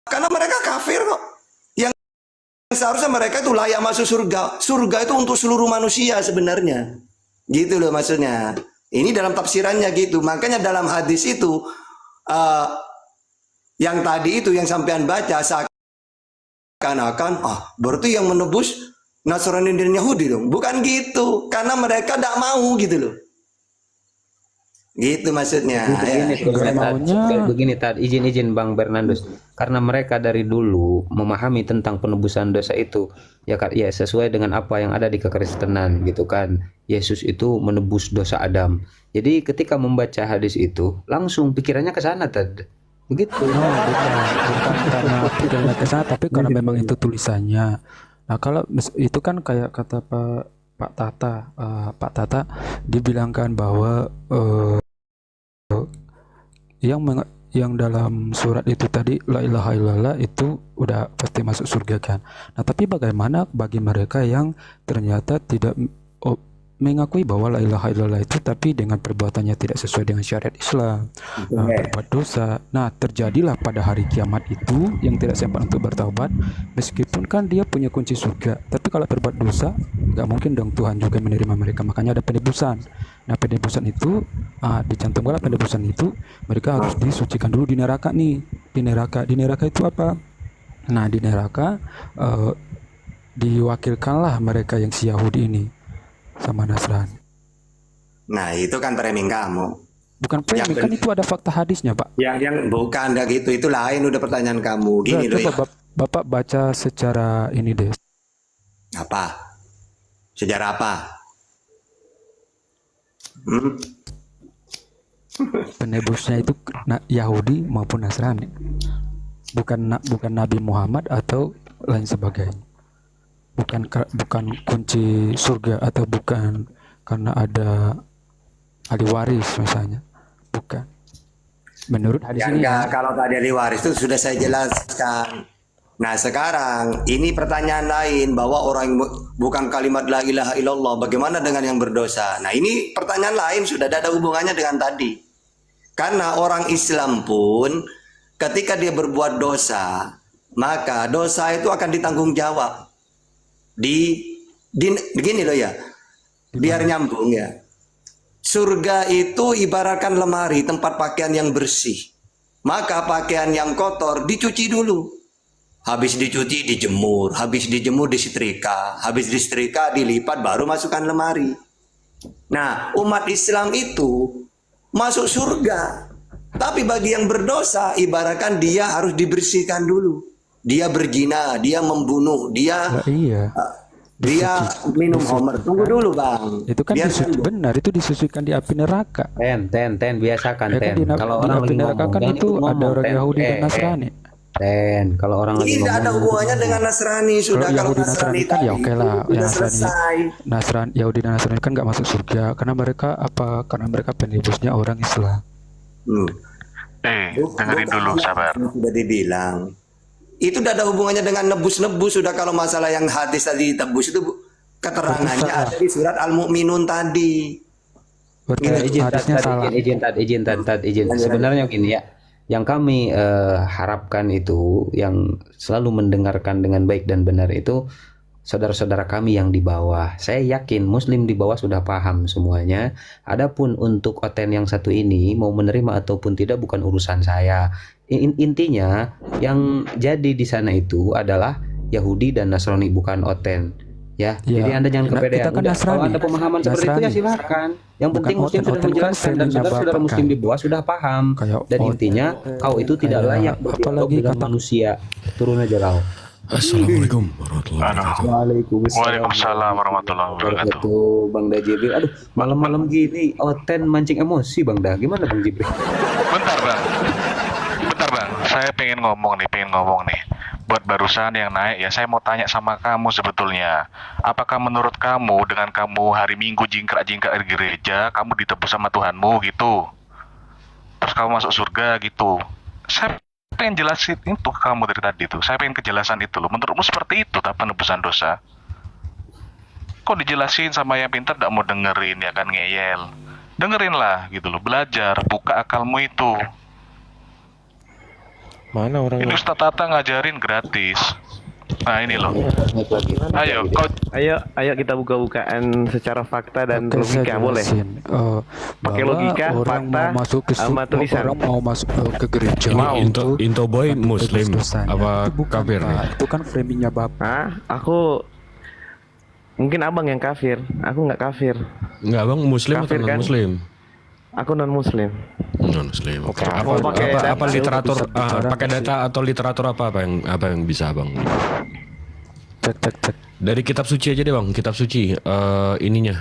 Karena mereka kafir kok. Yang seharusnya mereka itu layak masuk surga. Surga itu untuk seluruh manusia sebenarnya. Gitu loh maksudnya. Ini dalam tafsirannya gitu. Makanya dalam hadis itu uh, yang tadi itu yang sampean baca seakan-akan berarti yang menebus Nasrani dan Yahudi dong. Bukan gitu. Karena mereka tidak mau gitu loh. Gitu maksudnya. Begini, begini Tad, izin Bang Bernardus. Karena mereka dari dulu memahami tentang penebusan dosa itu, ya sesuai dengan apa yang ada di kekristenan gitu kan. Yesus itu menebus dosa Adam. Jadi ketika membaca hadis itu, langsung pikirannya ke sana Tad. Begitu. Bukan karena pikirannya ke sana, tapi karena memang itu tulisannya. Nah, kalau itu kan kayak kata Pak Tata dibilangkan bahwa yang dalam surat itu tadi la ilaha illallah itu udah pasti masuk surga kan. Nah, tapi bagaimana bagi mereka yang ternyata tidak mengakui bahwa la ilaha illallah itu tapi dengan perbuatannya tidak sesuai dengan syariat Islam, berbuat dosa. Nah, terjadilah pada hari kiamat itu yang tidak sempat untuk bertaubat, meskipun kan dia punya kunci surga, tapi kalau berbuat dosa nggak mungkin dong Tuhan juga menerima mereka. Makanya ada penebusan. Nah, penebusan itu dicantumkan penebusan itu mereka harus disucikan dulu di neraka nih. Di neraka itu apa? Nah, di neraka diwakilkanlah mereka yang si Yahudi ini sama Nasrani. Nah, itu kan framing kamu. Bukan framing, kan itu ada fakta hadisnya, Pak. Yang bukan enggak gitu, itu lain udah pertanyaan kamu. Gini loh ya. Bapak baca secara ini deh. Apa? Sejarah apa? Penebusnya itu Yahudi maupun Nasrani. Bukan Nabi Muhammad atau lain sebagainya. Bukan kunci surga atau bukan karena ada ahli waris misalnya. Bukan. Menurut hadis ini kalau tadi ahli waris itu sudah saya jelaskan. Nah, sekarang ini pertanyaan lain bahwa orang bukan kalimat la ilaha illallah, bagaimana dengan yang berdosa? Nah, ini pertanyaan lain sudah ada hubungannya dengan tadi. Karena orang Islam pun ketika dia berbuat dosa, maka dosa itu akan ditanggung jawab. Begini loh ya, biar nyambung ya. Surga itu ibaratkan lemari tempat pakaian yang bersih. Maka pakaian yang kotor dicuci dulu. Habis dicuci dijemur, habis dijemur disetrika, habis disetrika dilipat baru masukkan lemari. Nah, umat Islam itu masuk surga. Tapi bagi yang berdosa ibaratkan dia harus dibersihkan dulu. Dia berzina, dia membunuh, dia dia minum homer. Tunggu dulu bang. Itu kan benar, itu disucikan di api neraka. Ten biasakan Ten. Kalau orang api neraka kan itu ada orang Yahudi dan Nasrani. Kalau orang lagi tidak ada hubungannya dengan Nasrani sudah. Kalau Yahudi Nasrani kan ya oke lah. Nasrani Yahudi dan Nasrani kan nggak masuk surga karena mereka karena mereka penebusnya orang Islam. Dengerin dulu, sabar. Sudah dibilang. Itu tidak ada hubungannya dengan nebus-nebus sudah. Kalau masalah yang hadis tadi tebus itu keterangannya ada di surat Al-Mu'minun tadi. Izin. Sebenarnya gini ya, yang kami harapkan itu, yang selalu mendengarkan dengan baik dan benar itu saudara-saudara kami yang di bawah. Saya yakin Muslim di bawah sudah paham semuanya. Adapun untuk Oten yang satu ini mau menerima ataupun tidak bukan urusan saya. Intinya yang jadi di sana itu adalah Yahudi dan Nasrani, bukan Oten. Ya, jadi Anda jangan kepedean. Kalau Anda pemahaman seperti itu ya silakan. Yang penting Muslim sudah menjelaskan dan saudara Muslim di bawah sudah paham. Dan intinya kau itu tidak layak apalagi kata manusia. Turun aja kau. Assalamualaikum warahmatullahi wabarakatuh. Waalaikumsalam warahmatullahi wabarakatuh. Bang Da Jibril, aduh malam-malam gini Oten mancing emosi Bang Da, gimana Bang Jibril? Bentar bang, saya pengen ngomong nih. Buat barusan yang naik ya, saya mau tanya sama kamu sebetulnya. Apakah menurut kamu dengan kamu hari Minggu jingkrak-jingkrak di gereja, kamu ditebus sama Tuhanmu gitu? Terus kamu masuk surga gitu? Saya pengen jelasin itu ke kamu dari tadi tuh. Saya pengen kejelasan itu loh. Menurutmu seperti itu tak penebusan dosa? Kok dijelasin sama yang pintar gak mau dengerin ya kan, ngeyel. Dengerin lah gitu loh, belajar, buka akalmu itu. Mana Ini orangnya? Ustadz Tata ngajarin gratis. Nah ini loh. Ayo, kau Ayo kita buka-bukaan secara fakta dan Oke, saya logika boleh. jelasin. Pakai Bahwa logika, orang fakta, mau masuk ke sama tulisan. orang mau masuk ke gereja Ini Into Boy bukan Muslim tebus dosanya. apa Itu bukan, kafir Pak. nih? Itu kan framingnya Bapak. Hah? Aku mungkin abang yang kafir. Aku nggak kafir. Enggak bang, Muslim Kafir, atau kan? non Muslim? Aku non Muslim. Non Muslim. Oke. Mau pakai data? Apa literatur? Bisa bicara Pakai data atau literatur apa yang bisa bang? Cek. Dari kitab suci aja deh bang, kitab suci ininya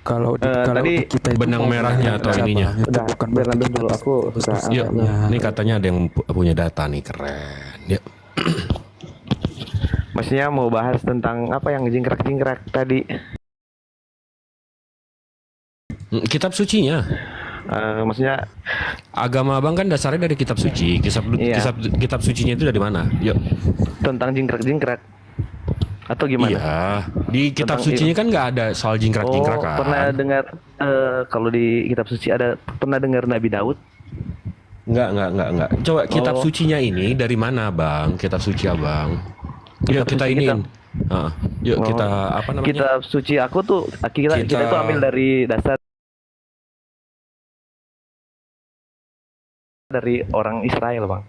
Kalau kalau tadi di kita itu benang mau merahnya atau cabang, ininya. itu Udah, bukan biar berarti ambil kita dulu. Aku suka. Yuk, dosanya. ini katanya ada yang punya data nih, keren. Yuk. Maksudnya mau bahas tentang apa yang jingkrak-jingkrak tadi. Kitab sucinya. Maksudnya Agama abang kan dasarnya dari kitab suci. Iya. Kitab sucinya itu dari mana? Yuk. tentang jingkrak-jingkrak atau gimana? Iya. Di kitab Tentang sucinya kan nggak ada soal jingkrak-jingkrak Oh, kan? pernah dengar kalau di kitab suci ada pernah dengar Nabi Daud? Enggak. Coba kitab Oh. sucinya ini dari mana, Bang? Kitab suci Abang. Yuk Kitab kita suci iniin. Yuk Oh. kita apa namanya? Kitab suci aku tuh kita Kita- itu ambil dari dasar dari orang Israel, Bang.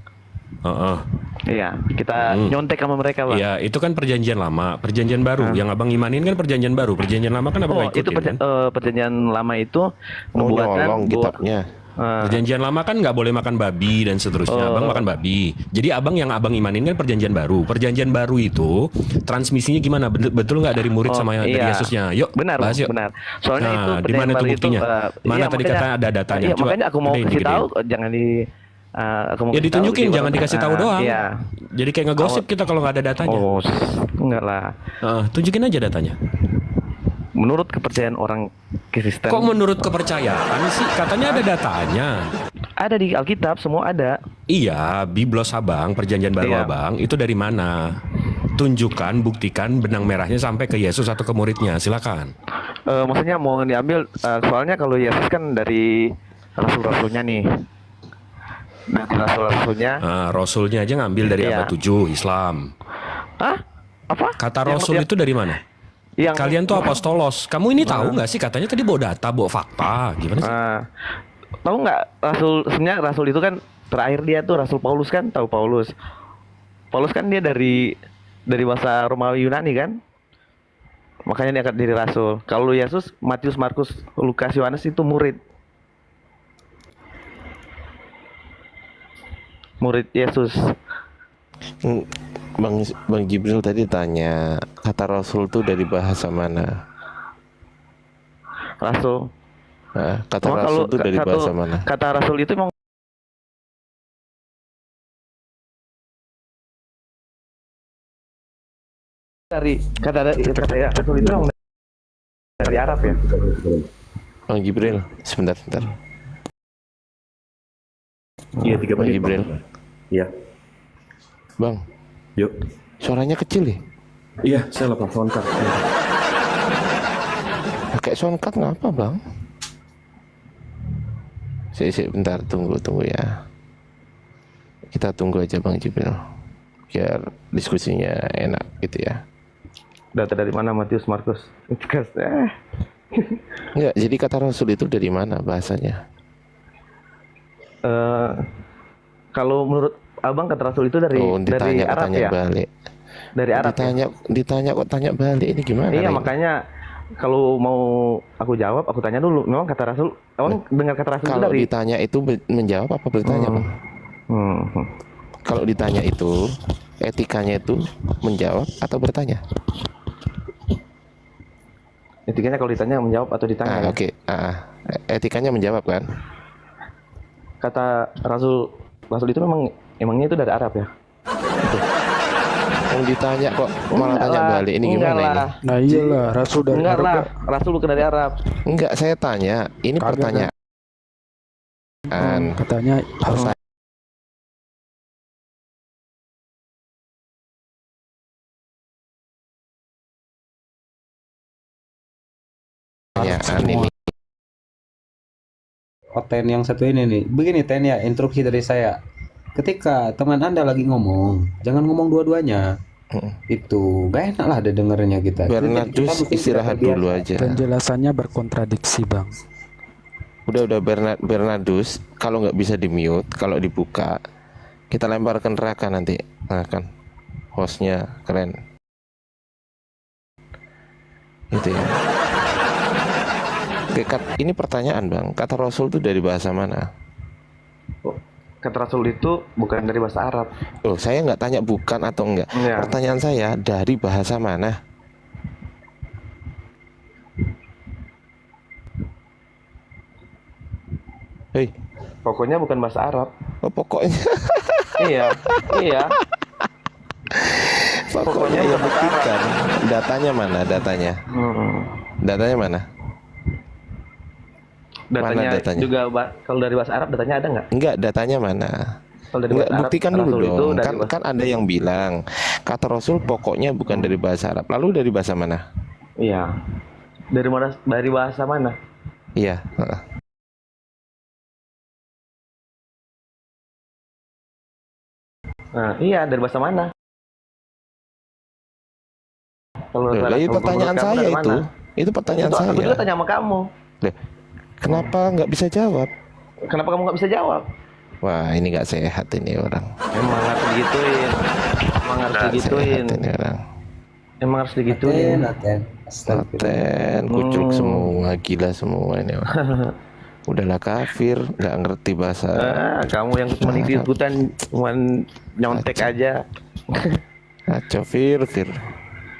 Heeh. Iya, kita nyontek sama mereka, Bang. Iya, itu kan perjanjian lama, perjanjian baru. Yang Abang imanin kan perjanjian baru. Perjanjian lama kan Abang Oh, nggak itu ikutin kan? perjanjian lama itu Mau membuatkan nyolong kitabnya. Perjanjian lama kan nggak boleh makan babi dan seterusnya. Abang makan babi. Jadi yang abang imanin kan perjanjian baru. Perjanjian baru itu transmisinya gimana? Betul nggak dari murid sama dari iya. Yesusnya? Yuk, Benar, bahas yuk. benar. Soalnya Nah, itu di mana perjanjian tuh baru itu, buktinya? Mana iya, tadi makanya- kata ada datanya? Iya, Coba makanya aku mau gedein, kasih tahu, gedein. jangan di aku mau Ya kasih tahu ditunjukin, di jangan mana- dikasih tahu doang. Iya. Jadi kayak ngegosip kita kalau nggak ada datanya. Oh, enggak lah. Tunjukin aja datanya. Menurut kepercayaan orang Kristen, Kok menurut kepercayaan sih? Katanya ada datanya. ada di Alkitab, semua ada. Iya, Biblos Abang, perjanjian baru Iya. Abang, itu dari mana? Tunjukkan, buktikan benang merahnya sampai ke Yesus atau ke muridnya, silakan. Maksudnya mau diambil, soalnya kalau Yesus kan dari rasul-rasulnya nih. Dari rasul-rasulnya. Rasulnya aja ngambil dari Iya. abad 7 Islam. Hah? Apa? Kata Rasul itu dari mana? yang Kalian tuh apostolos. Kamu ini tahu nggak sih? Katanya tadi bawa data, bawa fakta. Gimana sih? tahu nggak rasul, sebenarnya rasul itu kan terakhir dia tuh Rasul Paulus kan, tahu Paulus kan dia dari bahasa Romawi Yunani kan, makanya dia angkat diri rasul. Kalau Yesus, Matius, Markus, Lukas, Yohanes itu murid Yesus. Bang Jibril tadi tanya kata Rasul tuh dari bahasa mana? Rasul. Nah, kata Oh, Rasul tuh dari bahasa mana? Kata rasul itu emang dari kata ya, rasul itu emang dari Arab ya. Bang Jibril, sebentar. Iya, 3 Bang menit. Jibril. Iya. Bang, Yuk. suaranya kecil ya? Iya, saya lepas kontak. Pakai soundcard ngapa, Bang? Bentar, tunggu ya. Kita tunggu aja Bang Jibril. Biar diskusinya enak gitu ya. Data dari mana Matius, Markus, Lukas? Enggak, jadi kata Rasul itu dari mana bahasanya? Kalau menurut Abang kata rasul itu dari ditanya kok Arab tanya ya? balik. Dari Arab. Ya? Ditanya kok tanya balik, ini gimana? Iya, ini? makanya kalau mau aku jawab, aku tanya dulu. Memang kata rasul, Abang dengar kata rasul itu Kalau dari ditanya itu menjawab apa bertanya, Bang? Kalau ditanya itu, etikanya itu menjawab atau bertanya? Etikanya kalau ditanya menjawab atau ditanya. Oke. Etikanya menjawab kan? Kata rasul itu emangnya itu dari Arab ya? Yang ditanya kok malah tanya balik, ini gimana ini? Nah iyalah, Rasul dari Enggak Arab, lah, Pak. rasul bukan dari Arab. Enggak, saya tanya, ini Kagak, pertanyaan. Katanya harus Pertanyaan ini. Oh, Ten yang satu ini nih. Begini Ten ya, instruksi dari saya. ketika teman Anda lagi ngomong, jangan ngomong dua-duanya. Itu gak enak lah ada dengernya kita. Bernardus mungkin istirahat tidak dulu terbiasa. aja. Penjelasannya berkontradiksi, Bang. Udah Bernardus, kalau nggak bisa di mute, kalau dibuka, kita lempar ke neraka nanti. Nah kan, hostnya keren. Itu ya. Oke, ini pertanyaan Bang, kata Rasul itu dari bahasa mana? Kata Rasul itu bukan dari bahasa Arab. Oh, saya nggak tanya bukan atau enggak. Iya. Pertanyaan saya dari bahasa mana? Hei, Pokoknya bukan bahasa Arab. oh, pokoknya Iya, iya. pokoknya ya buktikan. Datanya mana? Datanya mana? Datanya, datanya? juga kalau dari bahasa Arab datanya ada nggak? Enggak, datanya mana? Kalau dari Enggak, bahasa Arab, buktikan dulu Rasul itu dong. dari Kan, bahasa- kan ada yang bilang kata Rasul pokoknya bukan dari bahasa Arab. Lalu dari bahasa mana? Iya. Dari mana? Dari bahasa mana? Iya. Heeh. Nah, iya dari bahasa mana? Kalau Loh, menurut itu kamu pertanyaan dari saya mana? itu. Itu pertanyaan Itu saya. aku juga tanya sama kamu. Loh, kenapa nggak bisa jawab? Kenapa kamu nggak bisa jawab? Wah, ini nggak sehat ini orang. Emang harus digituin. Emang harus Nggak digituin. sehat ini orang. Emang harus digituin. Laten. Astagfirullah. Laten, kucuk semua, gila semua ini orang. Udahlah kafir, nggak ngerti bahasa. Kamu yang cuma ikut-ikutan, cuma nyontek aja. Kacau, Fir.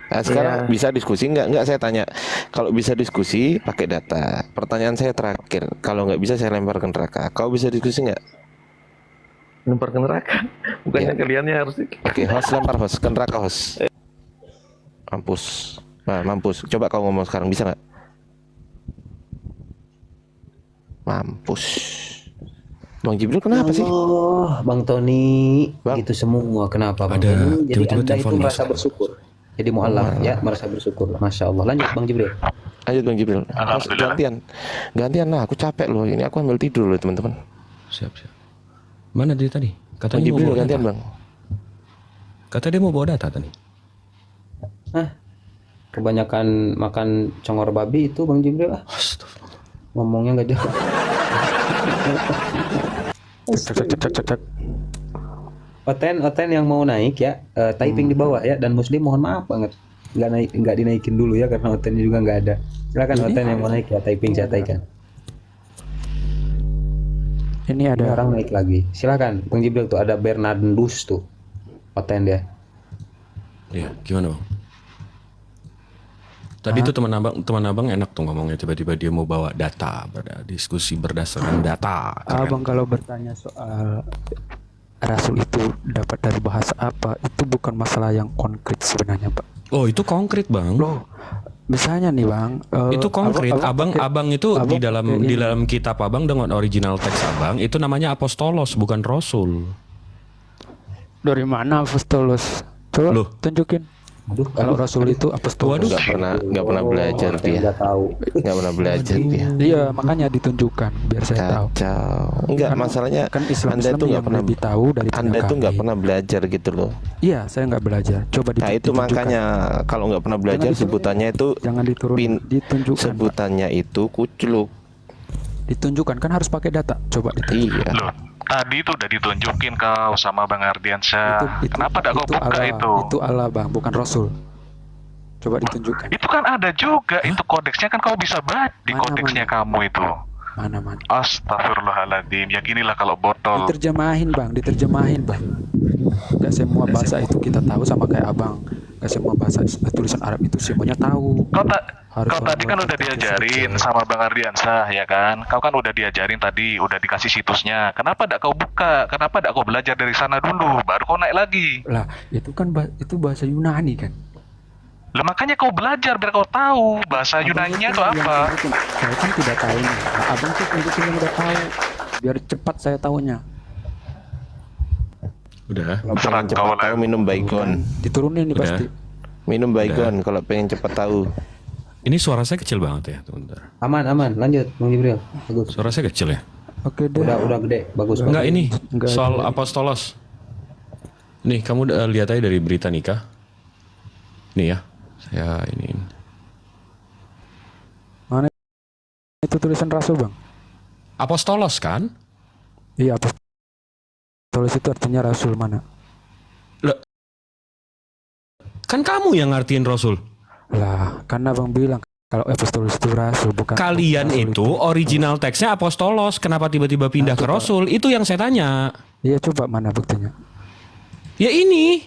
Nah, sekarang bisa diskusi nggak? Nggak, saya tanya. Kalau bisa diskusi, pakai data. Pertanyaan saya terakhir. Kalau nggak bisa, saya lempar ke neraka. Kau bisa diskusi nggak? Lempar ke neraka. Bukannya Iya. kaliannya harus. Oke, host lempar host ke neraka host. Mampus. Nah, mampus. Coba kau ngomong sekarang, bisa nggak? Mampus. Bang Jibril kenapa sih? Oh, Bang Tony, Bang. gitu semua. Kenapa Bang Ada, Tony? Jadi tiba-tiba Anda itu telepon merasa masuk. bersyukur. Jadi mu'alaf ya, merasa bersyukur. Masya Allah. Lanjut Bang Jibril. Lanjut Bang Jibril. Host, Alhamdulillah. gantian lah. Aku capek loh. Ini aku ambil tidur loh teman-teman. Siap. Mana dia tadi? Bang Katanya mau Jibril bawa gantian data. Bang. Kata dia mau bawa data tadi. Kebanyakan makan congor babi itu Bang Jibril lah. Astagfirullah. Ngomongnya nggak jelas. Cek. Oten yang mau naik ya, typing di bawah ya, dan Muslim mohon maaf banget nggak dinaikin dulu ya karena Otennya juga nggak ada. Silakan Oten yang mau naik ya, typing saya taikan. Ini Ini ada orang naik lagi. Silakan Bang Jibril tuh ada Bernardus tuh. Oten dia. Iya, gimana Bang? Tadi tuh teman abang enak tuh ngomongnya, tiba-tiba dia mau bawa data, diskusi berdasarkan data. Keren. Abang kalau bertanya soal Rasul itu dapat dari bahasa apa, itu bukan masalah yang konkret sebenarnya, Pak. Oh, itu konkret Bang. Loh, misalnya nih Bang, Itu konkret. Abang itu di abang dalam kitab abang dengan original teks abang itu namanya apostolos, bukan rasul. dari mana apostolos? Coba Loh. tunjukin. Kalau Rasul itu apostolos. Nggak pernah belajar dia. Nggak tahu. Nggak pernah belajar dia. Iya, makanya ditunjukkan biar saya tahu. Kacau. Enggak, Kan- masalahnya kan Islam Anda tuh nggak yang pernah lebih tahu daripada Anda tuh nggak kami. pernah belajar gitu loh. Iya, saya nggak belajar. Coba Nah itu ditunjukkan. makanya kalau nggak pernah belajar diturunin. sebutannya itu Jangan diturunin, ditunjukkan, Pak. sebutannya itu kucluk. Ditunjukkan kan harus pakai data. Coba ditunjukkan. Iya. Loh, tadi tuh udah ditunjukin kau sama Bang Ardiansyah. Kenapa tak kau buka Allah, itu? Itu Allah Bang, bukan Rasul. Coba ditunjukkan. Itu kan ada juga, itu kodeksnya kan kau bisa baca di Mana, kodeksnya mana? kamu itu. Mana. Astagfirullahaladzim, ya ginilah kalau botol. Diterjemahin Bang. Gak semua bahasa itu kita tahu sama kayak Abang. Gak semua bahasa tulisan Arab itu semuanya tahu. Kau tadi kan udah diajarin sama Bang Ardiansyah ya kan? Kau kan udah diajarin tadi, udah dikasih situsnya. Kenapa tak kau buka? Kenapa tak kau belajar dari sana dulu, baru kau naik lagi? Lah, itu kan itu bahasa Yunani kan. Lah makanya kau belajar biar kau tahu bahasa Yunaninya itu Abang yang apa. tunjukin. Saya kan tidak tahu. Nah, Abang tuh tunjukin yang udah tahu. Biar cepat saya tahunya. Udah. Kalau Serah pengen cepat kau lah. tahu minum baygon. Diturunin nih Udah. pasti. Minum baygon kalau pengen cepat tahu. Ini suara saya kecil banget ya, sebentar. Aman, lanjut Bang Jibril. Bagus. Suara saya kecil ya. Oke deh. Udah gede, bagus. Enggak ini Enggak soal ada. apostolos. Nih kamu lihat aja dari Britannica. Nih ya, saya ini. Mana itu tulisan rasul bang? Apostolos kan? Iya apostolos itu artinya rasul mana? Kan kamu yang ngartiin rasul. Lah karena bang bilang kalau apostolos itu rasul bukan. Kalian rasul itu original teksnya apostolos. Kenapa tiba-tiba pindah ke rasul? Itu yang saya tanya. Iya coba mana buktinya? Ya ini.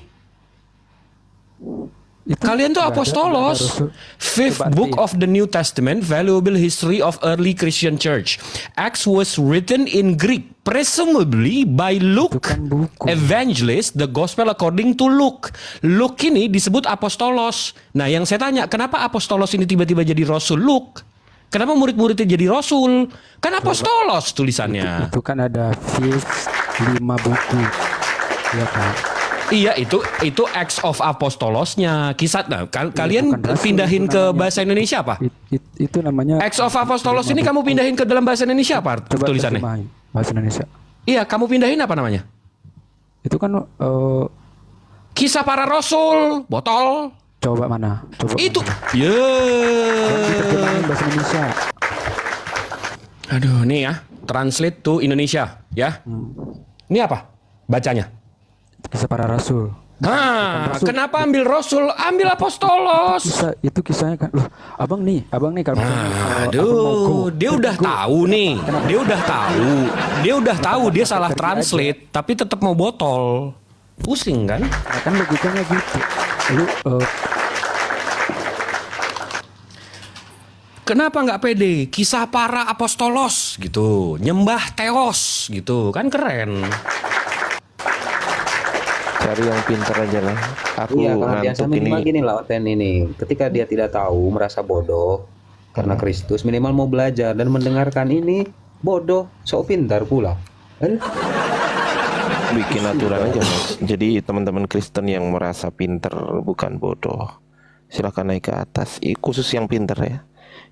Itu Kalian tuh nggak ada apostolos. rasul. Fifth Coba book artiin. of the New Testament, valuable history of early Christian church. Acts was written in Greek, presumably by Itu Luke, kan buku. evangelist, the gospel according to Luke. Luke ini disebut apostolos. Nah, yang saya tanya, kenapa apostolos ini tiba-tiba jadi rasul Luke? Kenapa murid-muridnya jadi rasul? Kan apostolos tulisannya. Itu kan ada fifth 5 buku. Iya kan? Iya, itu Acts of Apostolosnya. Kisah. Nah, kalian bukan rasul, pindahin itu ke namanya. bahasa Indonesia apa? Itu namanya Acts of Apostolos ini kamu pindahin ke dalam bahasa Indonesia apa coba tulisannya? terjemahin bahasa Indonesia. Iya, kamu pindahin apa namanya? Itu kan Kisah para Rasul, botol. coba mana? Coba Itu. mana? Ya. Terjemahin bahasa Indonesia. Aduh, nih ya. Translate to Indonesia, ya. Ini apa? Bacanya. Kisah para rasul. Nah, kenapa ambil Rasul? Ambil Apostolos. Itu kisahnya kan. Loh, abang nih kalau misalnya, abang mau Aduh, go, dia udah go. tahu nih. Dia udah tahu dia salah translate, tapi tetap mau botol. Pusing kan? Nah, kan logikanya gitu. Lu Kenapa nggak pede? Kisah para apostolos gitu, nyembah teos gitu, kan keren. Cari yang pintar aja lah. Aku Iya, karena biasa ngantuk minimal ini. gini lah Oten ini. Ketika dia tidak tahu, merasa bodoh karena Kristus, minimal mau belajar dan mendengarkan ini bodoh, sok pintar pula. Bikin aturan aja mas. Jadi teman-teman Kristen yang merasa pinter bukan bodoh, silakan naik ke atas. Khusus yang pinter ya.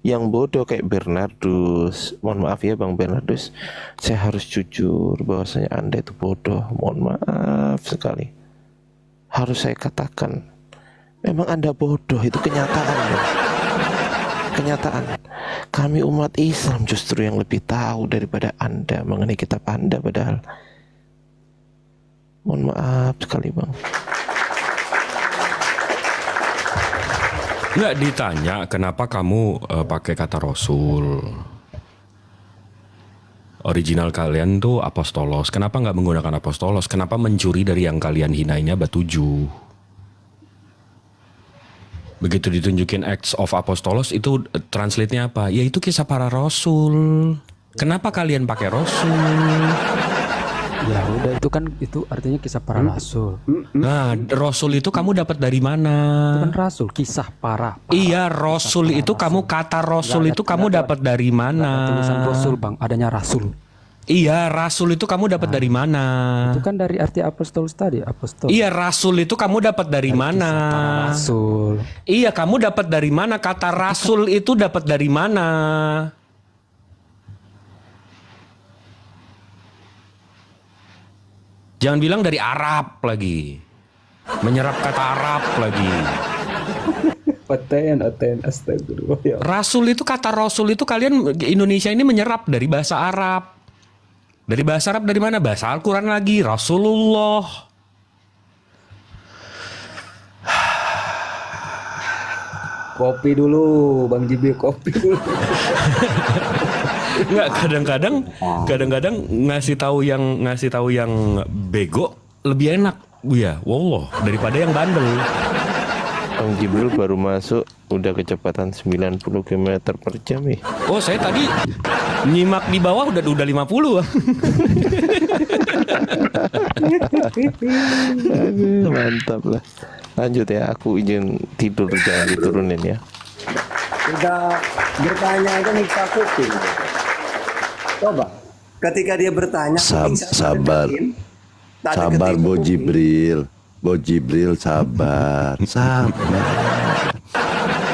Yang bodoh kayak Bernardus, mohon maaf ya Bang Bernardus, saya harus jujur bahwasanya Anda itu bodoh. Mohon maaf sekali. Harus saya katakan, memang Anda bodoh, itu kenyataan Bang. Kenyataan. Kami umat Islam justru yang lebih tahu daripada Anda mengenai kitab Anda padahal. Mohon maaf sekali Bang. Nggak ditanya kenapa kamu pakai kata Rasul. Original kalian tuh apostolos. Kenapa nggak menggunakan apostolos? Kenapa mencuri dari yang kalian hinainnya batuju? Begitu ditunjukin Acts of Apostolos itu translate-nya apa? Ya itu kisah para rasul. Kenapa kalian pakai rasul? ya udah itu artinya kisah para rasul. Nah, rasul itu kamu dapat dari mana? Itu kan rasul, kisah para. Iya, rasul itu kamu kata rasul itu kamu dapat dari mana? Tulisan rasul bang, adanya rasul. Iya, rasul itu kamu dapat dari mana? Itu kan dari arti apostolos tadi, apostol. Iya, rasul itu kamu dapat dari mana? Rasul. Iya, kamu dapat dari mana? Kata rasul itu dapat dari mana? Jangan bilang dari Arab lagi. Menyerap kata Arab lagi. Oten, astagfirullah ya. Rasul itu kata rasul itu kalian Indonesia ini menyerap dari bahasa Arab. Dari bahasa Arab dari mana? Bahasa Al-Quran lagi. Rasulullah. Kopi dulu, Bang Jibi, kopi dulu. Enggak, kadang-kadang ngasih tahu yang bego lebih enak. Ya, wallah, daripada yang bandel. Bang Jibril baru masuk udah kecepatan 90 km per jam nih. Oh, saya tadi nyimak di bawah udah 50. Aduh, mantap lah. Lanjut ya, aku izin tidur, jangan diturunin ya. Udah bertanya aja nyiksa kuping. Coba. Ketika dia bertanya, kuping saya Sabar. berdekin. Tak ada Sabar ketika Bo kuping. Jibril. Bo Jibril sabar. Sabar.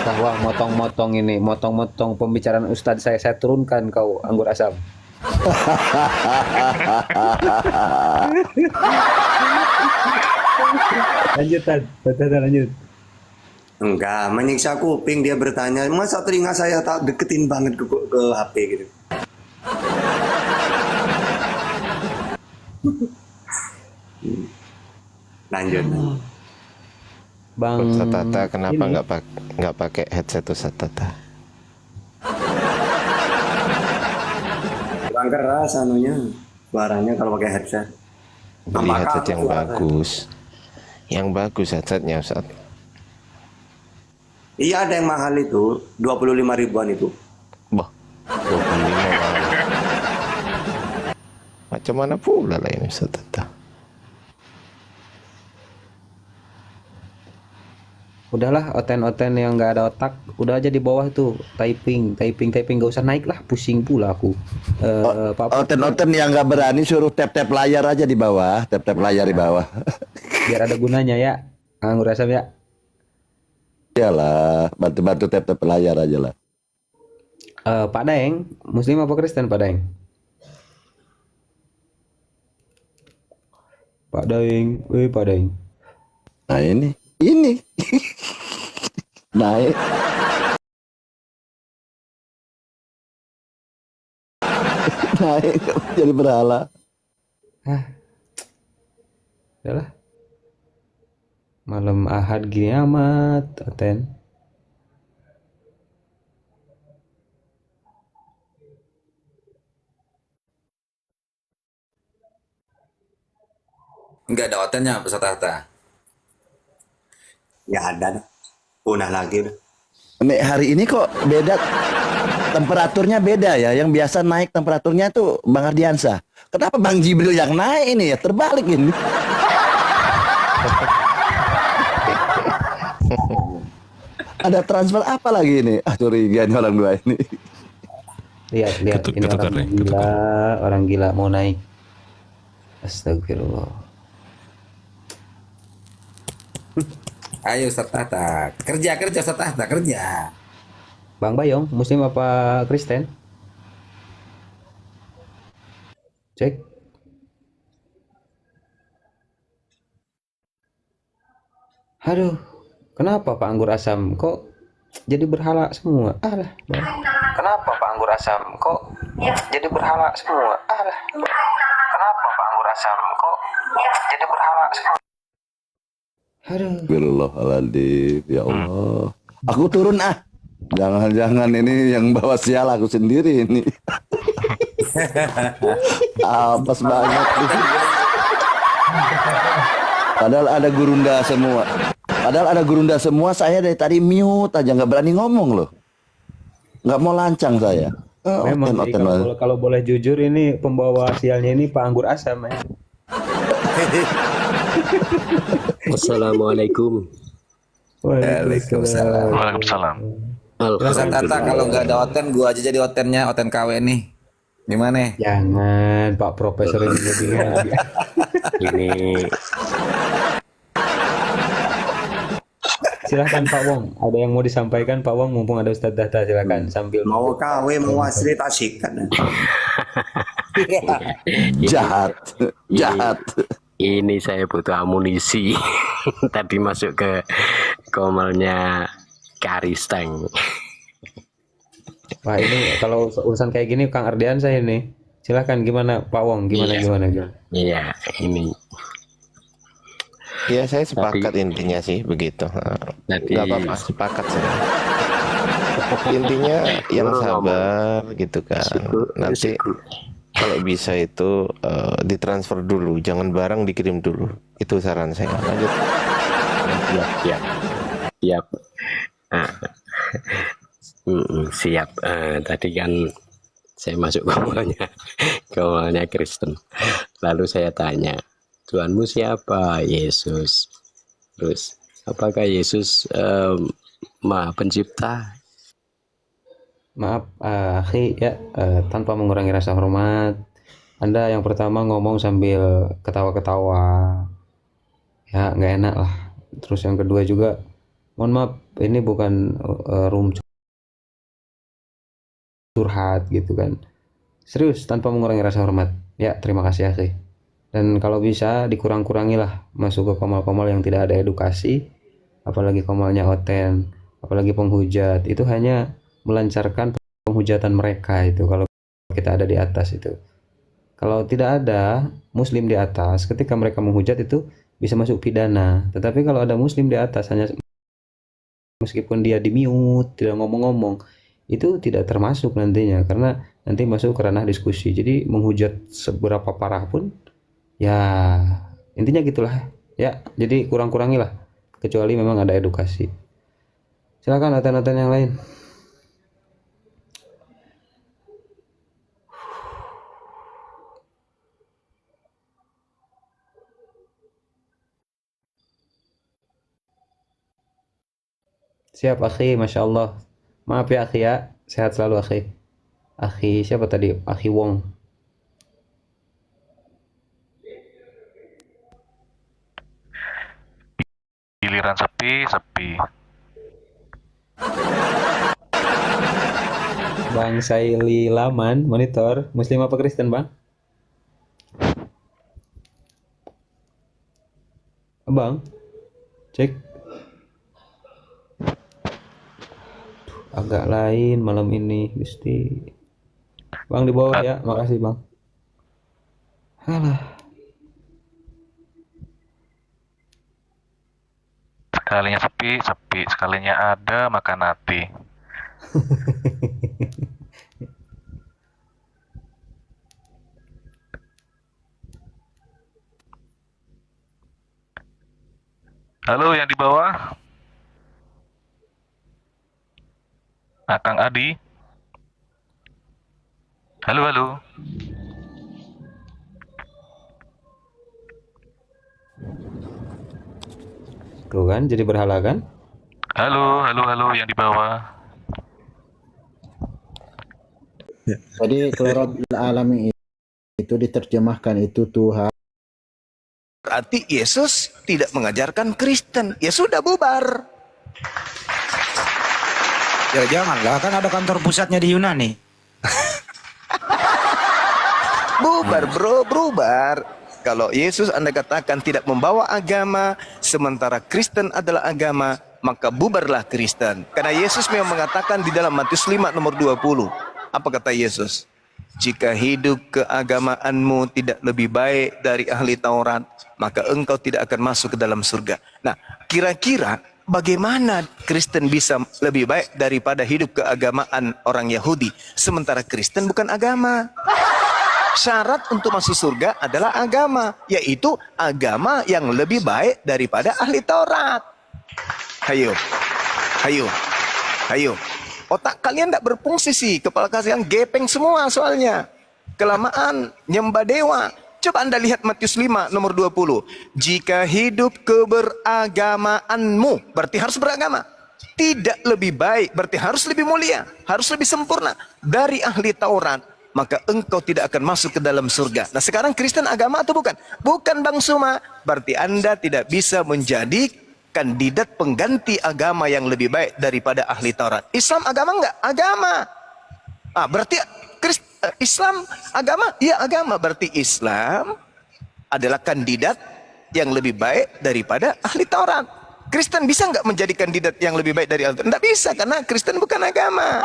Bahwa motong-motong pembicaraan Ustadz saya turunkan kau anggur asam. Lanjut Tad, lanjut. Enggak, menyiksa kuping. Dia bertanya, masa telinga saya tak deketin banget ke HP gitu. Lanjut. Bang Ustaz Tata, kenapa ini. nggak pakai headset Ustaz Tata? Kurang keras anunya. Suaranya kalau pakai headset. Beli Apakah headset yang suara? bagus. Yang bagus headsetnya Ustaz. Iya, ada yang mahal itu, 25 ribuan itu. Bah, 25 mahal. Macam mana pula lah ini Ustaz Tata? Udahlah, oten-oten yang nggak ada otak, udah aja di bawah itu typing, nggak usah naik lah, pusing pula aku. Pak Oten-oten yang nggak berani suruh tap-tap layar aja di bawah, tap-tap layar di bawah. biar ada gunanya ya, Anggur Asam ya. Iyalah, bantu-bantu tap-tap layar aja lah. Pak Daeng, Muslim apa Kristen Pak Daeng? Pak Daeng, Pak Daeng. Nah ini, naik. Naik jadi berhala. Udahlah. Malam Ahad gini amat, Oten. Enggak ada otennya Ustaz Tata. Ya ada. Punah lagi. Nek, hari ini kok beda, temperaturnya beda ya. Yang biasa naik temperaturnya tuh Bang Ardiansa. Kenapa Bang Jibril yang naik ini ya? Terbalik ini. Ada transfer apa lagi ini? Ah, curiga nih orang dua ini. Lihat, ini Ketukar orang nih, gila, orang gila mau naik. Astagfirullah. Ayo Ustaz Tata, kerja Ustaz Tata, kerja. Bang Bayong, Muslim apa Kristen? Cek. Aduh, kenapa Pak Anggur Asam kok jadi berhala semua? Alah. Kenapa Pak Anggur Asam kok jadi berhala semua? Alah. Kenapa Pak Anggur Asam kok jadi berhala semua? Aduh. Astagfirullahaladzim, ya Allah. Aku turun ah. Jangan-jangan ini yang bawa sial aku sendiri ini. Apes banget. Padahal ada gurunda semua. Saya dari tadi mute aja, nggak berani ngomong loh. Nggak mau lancang saya. Memang sih, kalau boleh jujur ini pembawa sialnya ini Pak Anggur Asam ya. Assalamualaikum. Waalaikumsalam. Waalaikumsalam. Ustaz Tata, kalau nggak ada oten, gua aja jadi otennya, oten KW nih. Gimana? Jangan Pak Profesor ini lebih Ini Silahkan Pak Wong, ada yang mau disampaikan Pak Wong, mumpung ada Ustadz Data, silakan sambil Mau KW, mau asli tasik kan. Jahat. ini saya butuh amunisi. Tadi masuk ke komelnya Karisteng. Wah ini kalau urusan kayak gini Kang Ardian saya ini. Silahkan gimana Pak Wong, gimana. Iya, ini. Ya saya sepakat intinya sih begitu. Nggak apa-apa, sepakat saya. Intinya yang sabar gitu kan. Nanti kalau bisa itu ditransfer dulu, jangan barang dikirim dulu. Itu saran saya. Lanjut. Siap. Siap. Tadi kan saya masuk komelnya Kristen. Lalu saya tanya, Tuhanmu siapa? Yesus. Terus, apakah Yesus Maha Pencipta? Maaf, akhi ya, tanpa mengurangi rasa hormat, Anda yang pertama ngomong sambil ketawa-ketawa, ya nggak enak lah. Terus yang kedua juga, mohon maaf, ini bukan room curhat gitu kan. Serius, tanpa mengurangi rasa hormat. Ya, terima kasih akhi. Dan kalau bisa dikurang-kurangilah masuk ke komal-komal yang tidak ada edukasi, apalagi komalnya oten, apalagi penghujat. Itu hanya melancarkan penghujatan mereka itu kalau kita ada di atas itu. Kalau tidak ada muslim di atas, ketika mereka menghujat itu bisa masuk pidana. Tetapi kalau ada muslim di atas, hanya meskipun dia di mute, tidak ngomong-ngomong, itu tidak termasuk nantinya, karena nanti masuk ke ranah diskusi. Jadi menghujat seberapa parah pun, ya intinya gitulah ya. Jadi kurang-kurangilah, kecuali memang ada edukasi. Silakan oten-oten yang lain. Siap akhi, masya Allah. Maaf ya akhi ya, sehat selalu akhi. Akhi siapa tadi? Akhi Wong. Giliran sepi, sepi. Bang Saili Laman, monitor. Muslim apa Kristen bang? Bang, cek. Agak lain malam ini, Gusti. Bang di bawah ya, makasih bang. Halah. Sekalinya sepi, sepi. Sekalinya ada, makan hati. Halo yang di bawah. Kang Adi. Halo, halo. Tuh kan, jadi berhala kan? Halo, halo, halo yang di bawah. Jadi kalau Rabbil Alamin itu diterjemahkan itu Tuhan. Berarti Yesus tidak mengajarkan Kristen. Ya sudah bubar. Ya janganlah, kan ada kantor pusatnya di Yunani. Bubar bro, bubar. Kalau Yesus Anda katakan tidak membawa agama, sementara Kristen adalah agama, maka bubarlah Kristen. Karena Yesus memang mengatakan di dalam Matius 5 nomor 20. Apa kata Yesus? Jika hidup keagamaanmu tidak lebih baik dari ahli Taurat, maka engkau tidak akan masuk ke dalam surga. Nah, kira-kira bagaimana Kristen bisa lebih baik daripada hidup keagamaan orang Yahudi, sementara Kristen bukan agama? Syarat untuk masuk surga adalah agama, yaitu agama yang lebih baik daripada ahli Taurat. Hayo, hayo, hayo. Otak kalian tidak berfungsi sih, kepala kalian gepeng semua soalnya. Kelamaan nyembah dewa. Coba Anda lihat Matius 5 nomor 20. Jika hidup keberagamaanmu, berarti harus beragama. Tidak lebih baik, berarti harus lebih mulia, harus lebih sempurna dari ahli Taurat, maka engkau tidak akan masuk ke dalam surga. Nah sekarang Kristen agama atau bukan? Bukan Bang Suma. Berarti Anda tidak bisa menjadi kandidat pengganti agama yang lebih baik daripada ahli Taurat. Islam agama enggak? Agama. Berarti Islam agama? Ya agama. Berarti Islam adalah kandidat yang lebih baik daripada ahli Taurat. Kristen bisa nggak menjadi kandidat yang lebih baik dari ahli Taurat? Nggak bisa, karena Kristen bukan agama.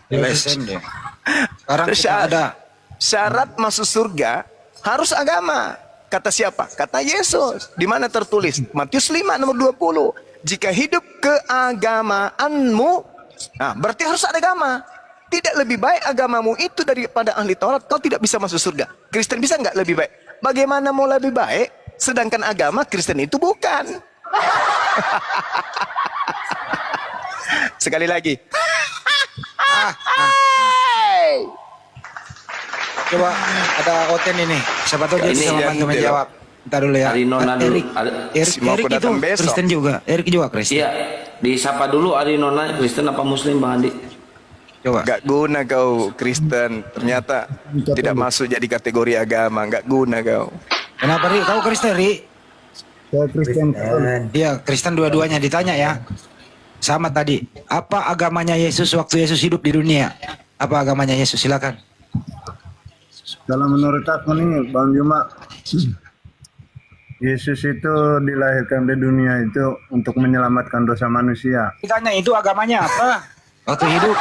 Sekarang kita ada syarat masuk surga harus agama. Kata siapa? Kata Yesus. Di mana tertulis? Matius 5 nomor 20. Jika hidup keagamaanmu, berarti harus ada agama. Tidak lebih baik agamamu itu daripada ahli Taurat, kau tidak bisa masuk surga. Kristen bisa nggak lebih baik? Bagaimana mau lebih baik? Sedangkan agama Kristen itu bukan. Sekali lagi. coba ada Oten ini. Siapa tahu dia bisa membantu menjawab. Ntar dulu ya. Erik itu Kristen juga. Erik juga Kristen. Iya, disapa dulu Ari Nona Kristen apa Muslim Bang Andi? Coba. Gak guna kau Kristen, ternyata tidak masuk jadi kategori agama. Gak guna kau. Kenapa Ri? Kau Kristen Ri? Saya Kristen. Iya Kristen dua-duanya ditanya ya. sama tadi. Apa agamanya Yesus waktu Yesus hidup di dunia? Apa agamanya Yesus? Silakan. Kalau menurut aku nih Bang Juma, Yesus itu dilahirkan di dunia itu untuk menyelamatkan dosa manusia. Ditanya itu agamanya apa waktu hidup?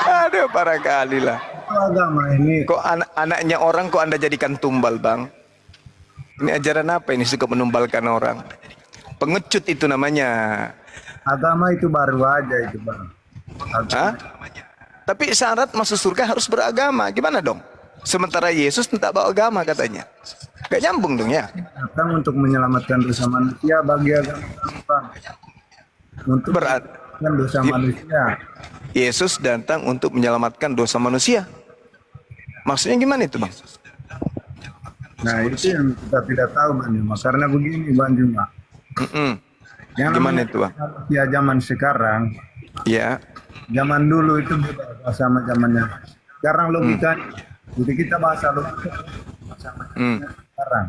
Aduh, parah kali lah. Itu agama ini. Kok anaknya orang kok Anda jadikan tumbal, Bang? Ini ajaran apa ini, suka menumbalkan orang? Pengecut itu namanya. Agama itu baru aja itu, Bang. Hah? Tapi syarat masuk surga harus beragama. Gimana dong? Sementara Yesus tidak bawa agama katanya. Gak nyambung dong ya? Datang untuk menyelamatkan dosa manusia bagi agama, Bang. Untuk menyelamatkan dosa manusia. Yesus datang untuk menyelamatkan dosa manusia. Maksudnya gimana itu, Bang? Nah, itu yang kita tidak tahu, Bang Juma. Karena begini, Bang Juma. Yang gimana itu, Bang? Ya zaman sekarang, ya. Zaman dulu itu beda sama zamannya. Sekarang logika, jadi kita bahasa logika sama sekarang.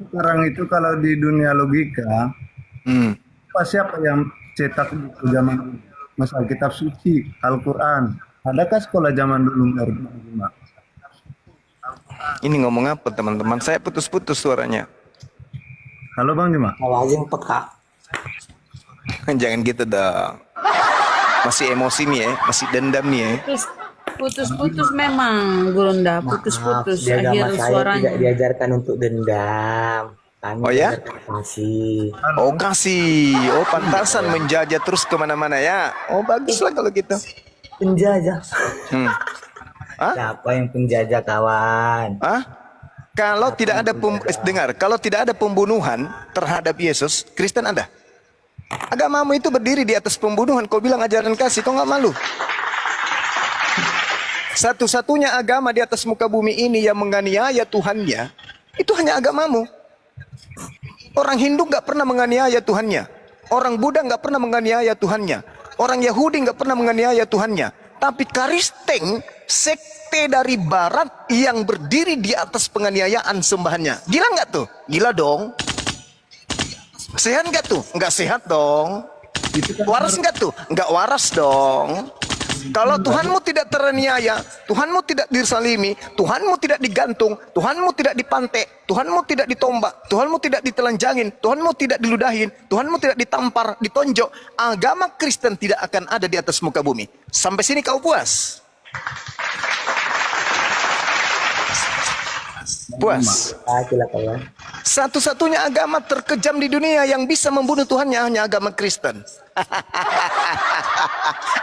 Sekarang itu kalau di dunia logika, siapa yang cetak buku zaman masalah kitab suci, Al-Quran? Adakah sekolah zaman dulu? Ini ngomong apa teman-teman? Saya putus-putus suaranya. Halo Bang Juma. Awalnya peka. Jangan gitu dong. Masih emosi nih ya, masih dendam nih ya. Putus-putus memang Gurunda, putus-putus akhir suaranya. Tidak diajarkan untuk dendam. Oh ya? Kasih. Oh kasih. Oh pantasan menjajah terus kemana-mana ya. Oh bagus lah kalau gitu. Penjajah. Hah? Siapa yang penjajah kawan? Hah? Kalau tidak ada dengar, kalau tidak ada pembunuhan terhadap Yesus, Kristen ada. Agamamu itu berdiri di atas pembunuhan. Kau bilang ajaran kasih, kau nggak malu? Satu-satunya agama di atas muka bumi ini yang menganiaya Tuhannya, itu hanya agamamu. Orang Hindu nggak pernah menganiaya Tuhannya. Orang Buddha nggak pernah menganiaya Tuhannya. Orang Yahudi nggak pernah menganiaya Tuhannya. Tapi Kristen, sekte dari Barat yang berdiri di atas penganiayaan sembahannya. Gila nggak tuh? Gila dong. Sehat nggak tuh? Nggak sehat dong. Waras nggak tuh? Nggak waras dong. Kalau Tuhanmu tidak teraniaya, Tuhanmu tidak disalimi, Tuhanmu tidak digantung, Tuhanmu tidak dipantek, Tuhanmu tidak ditombak, Tuhanmu tidak ditelanjangin, Tuhanmu tidak diludahin, Tuhanmu tidak ditampar, ditonjok, agama Kristen tidak akan ada di atas muka bumi. Sampai sini kau puas? Puas? Satu-satunya agama terkejam di dunia yang bisa membunuh Tuhannya hanya agama Kristen.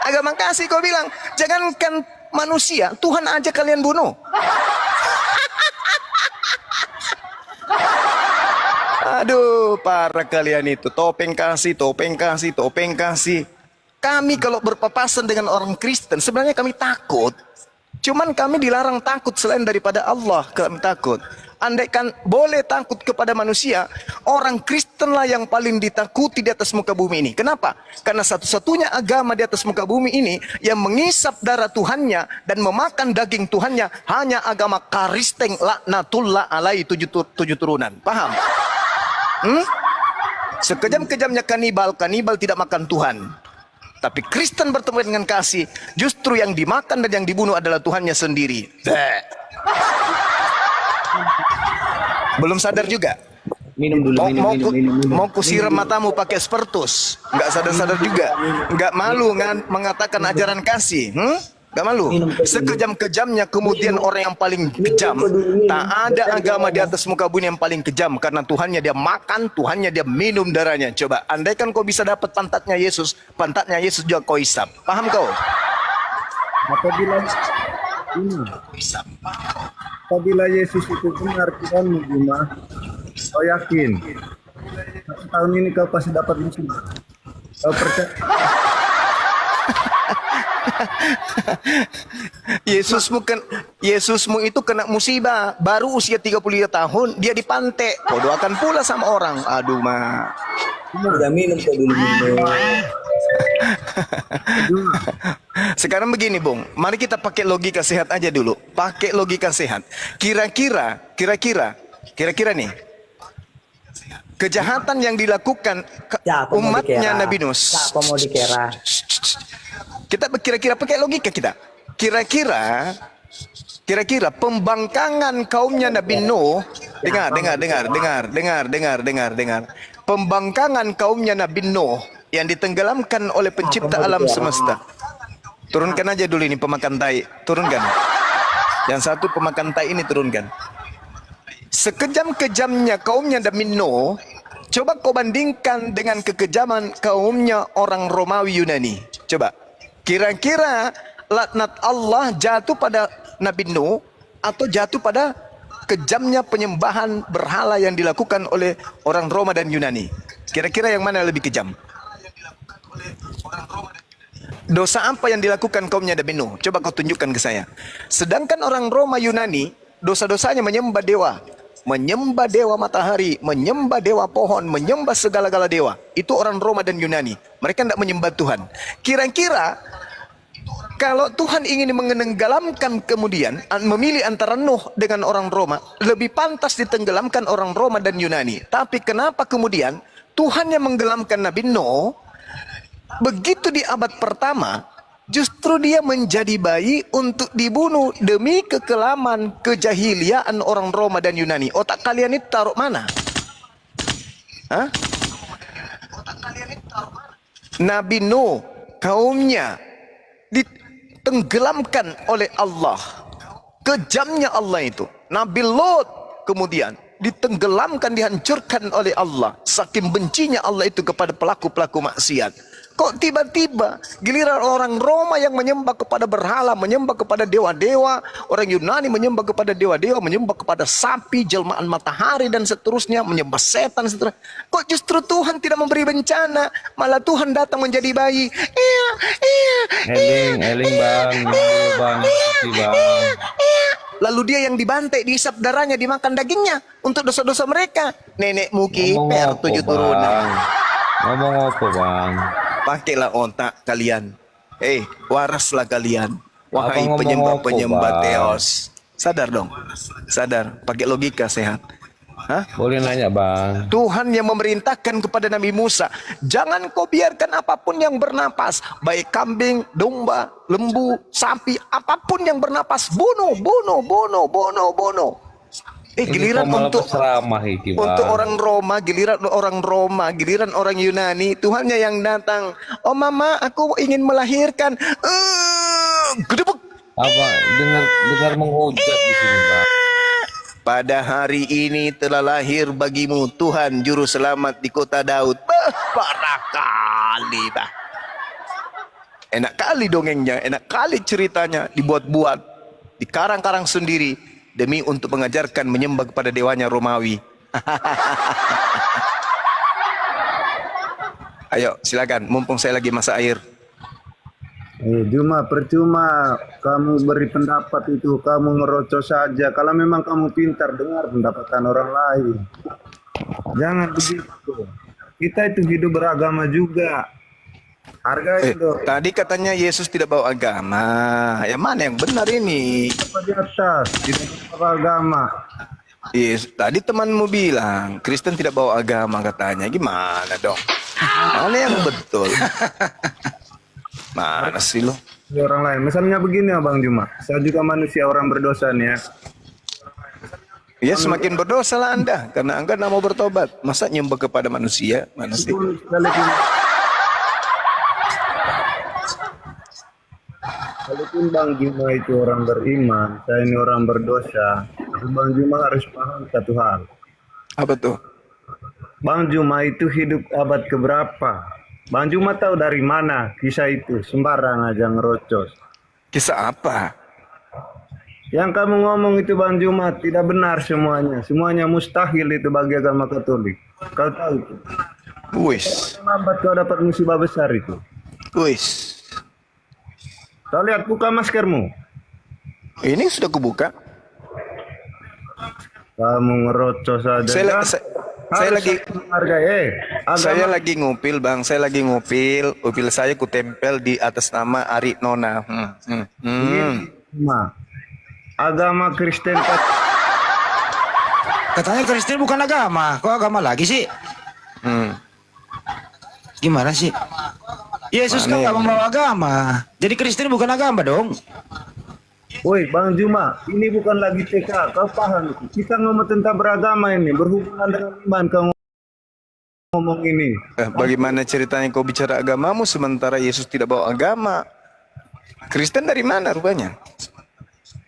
Agama kasih kau bilang, jangankan manusia, Tuhan aja kalian bunuh. Aduh, parah kalian itu. Topeng kasih, topeng kasih, topeng kasih. Kami kalau berpapasan dengan orang Kristen, sebenarnya kami takut. Cuman kami dilarang takut selain daripada Allah, kami takut. Andaikan boleh takut kepada manusia, orang Kristenlah yang paling ditakuti di atas muka bumi ini. Kenapa? Karena satu-satunya agama di atas muka bumi ini yang mengisap darah Tuhannya dan memakan daging Tuhannya hanya agama Kristen, laknatullah alaihi 7 turunan. Paham? Sekejam-kejamnya kanibal tidak makan Tuhan. Tapi Kristen bertemu dengan kasih, justru yang dimakan dan yang dibunuh adalah Tuhannya sendiri. Belum sadar juga? Minum dulu, minum. Mau kusiram matamu pakai spertus? Nggak sadar-sadar juga? Nggak malu mengatakan ajaran kasih? Nggak malu? Sekejam-kejamnya kemudian orang yang paling kejam. Tak ada agama di atas muka bumi yang paling kejam. Karena Tuhannya dia makan, Tuhannya dia minum darahnya. Coba, andaikan kau bisa dapat pantatnya Yesus juga kau isap. Paham kau? Apabila Yesus itu benar Tuhanmu, Juma, kau yakin? 1 tahun ini kau pasti dapat musibah. Kau percaya? Yesusmu itu kena musibah baru usia 33 tahun dia dipantek. Kau doakan pula sama orang. Aduh mah. Udah minum kok dulu minum. Sekarang begini Bung, mari kita pakai logika sehat aja dulu. Pakai logika sehat. Kira-kira nih, kejahatan yang dilakukan umatnya Nabi Nuh. Kita kira-kira pakai logika kita. Kira-kira pembangkangan kaumnya Nabi Nuh, dengar. Pembangkangan kaumnya Nabi Nuh yang ditenggelamkan oleh pencipta alam semesta. Turunkan aja dulu ini pemakan tai, turunkan. Yang satu pemakan tai ini turunkan. Sekejam-kejamnya kaumnya Nabi Nuh, coba kau bandingkan dengan kekejaman kaumnya orang Romawi Yunani. Coba. Kira-kira laknat Allah jatuh pada Nabi Nuh atau jatuh pada kejamnya penyembahan berhala yang dilakukan oleh orang Roma dan Yunani? Kira-kira yang mana lebih kejam? Dosa apa yang dilakukan kaumnya Nabi Nuh? Coba kau tunjukkan ke saya. Sedangkan orang Roma Yunani, dosa-dosanya menyembah dewa. Menyembah dewa matahari, menyembah dewa pohon, menyembah segala-gala dewa. Itu orang Roma dan Yunani. Mereka tidak menyembah Tuhan. Kira-kira kalau Tuhan ingin menenggelamkan kemudian memilih antara Nuh dengan orang Roma, lebih pantas ditenggelamkan orang Roma dan Yunani. Tapi kenapa kemudian Tuhan yang menggelamkan Nabi Nuh, begitu di abad pertama, justru dia menjadi bayi untuk dibunuh demi kekelaman kejahiliaan orang Roma dan Yunani. Otak kalian itu taruh mana? Hah? Nabi Nuh, kaumnya ditenggelamkan oleh Allah. Kejamnya Allah itu. Nabi Lot kemudian ditenggelamkan, dihancurkan oleh Allah. Saking bencinya Allah itu kepada pelaku-pelaku maksiat. Kok tiba-tiba giliran orang Roma yang menyembah kepada berhala, menyembah kepada dewa-dewa, orang Yunani menyembah kepada dewa-dewa, menyembah kepada sapi, jelmaan matahari dan seterusnya, menyembah setan seterusnya. Kok justru Tuhan tidak memberi bencana, malah Tuhan datang menjadi bayi. Eling bang. Lalu dia yang dibantai, dihisap darahnya, dimakan dagingnya untuk dosa-dosa mereka. Nenekmu kiper 7 turunan. Ngomong apa bang? Pakailah otak kalian. Waraslah kalian. Wahai penyembah-penyembah teos. Sadar dong. Sadar. Pakai logika sehat. Hah? Boleh nanya bang? Tuhan yang memerintahkan kepada Nabi Musa, jangan kau biarkan apapun yang bernapas, baik kambing, domba, lembu, sapi, apapun yang bernapas, bunuh. Giliran untuk orang Roma, giliran orang Yunani, Tuhannya yang datang. Oh mama, aku ingin melahirkan. Gedebuk. Apa? Dengar menghujat di sini bang. Pada hari ini telah lahir bagimu Tuhan Juru Selamat di kota Daud. Parah kali bah. Enak kali dongengnya, enak kali ceritanya, dibuat-buat, dikarang-karang sendiri demi untuk mengajarkan menyembah kepada dewanya Romawi. Ayo silakan, mumpung saya lagi masak air. Cuma percuma kamu beri pendapat itu, kamu ngerocos saja. Kalau memang kamu pintar, dengar pendapatan orang lain. Jangan begitu. Kita itu hidup beragama juga. Hargai dong. Tadi katanya Yesus tidak bawa agama. Yang mana yang benar ini? Apa di atas? Tidak bawa agama. Yes, tadi temanmu bilang Kristen tidak bawa agama katanya. Gimana dong? Mana yang betul? Mana sih lo? Orang lain. Misalnya begini Bang Juma. Saya juga manusia, orang berdosa nih ya. Ya semakin berdosa lah Anda. Karena Anda tidak mau bertobat. Masa nyembah kepada manusia? Mana sih? Walaupun Bang Juma itu orang beriman, saya ini orang berdosa. Bang Juma harus paham satu hal. Apa tuh? Bang Juma itu hidup abad keberapa? Bang Juma tahu dari mana kisah itu? Sembarang aja ngerocos. Kisah apa? Yang kamu ngomong itu Bang Juma tidak benar semuanya. Semuanya mustahil itu bagi agama Katolik. Kau tahu itu? Wis. Lambat kau dapat musibah besar itu. Wis. Kau lihat, buka maskermu. Ini sudah kubuka. Kamu ngerocos saja. Saya lagi ngupil Bang. Saya lagi ngupil. Upil saya kutempel di atas nama Ari Nona. Agama Kristen Katanya Kristen bukan agama. Kok agama lagi sih? Gimana sih? Yesus kan nggak membawa agama. Jadi Kristen bukan agama dong. Woi Bang Juma, ini bukan lagi TK, kau paham? Kita ngomong tentang beragama ini, berhubungan dengan iman kau ngomong ini. Bagaimana ceritanya kau bicara agamamu sementara Yesus tidak bawa agama? Kristen dari mana rupanya?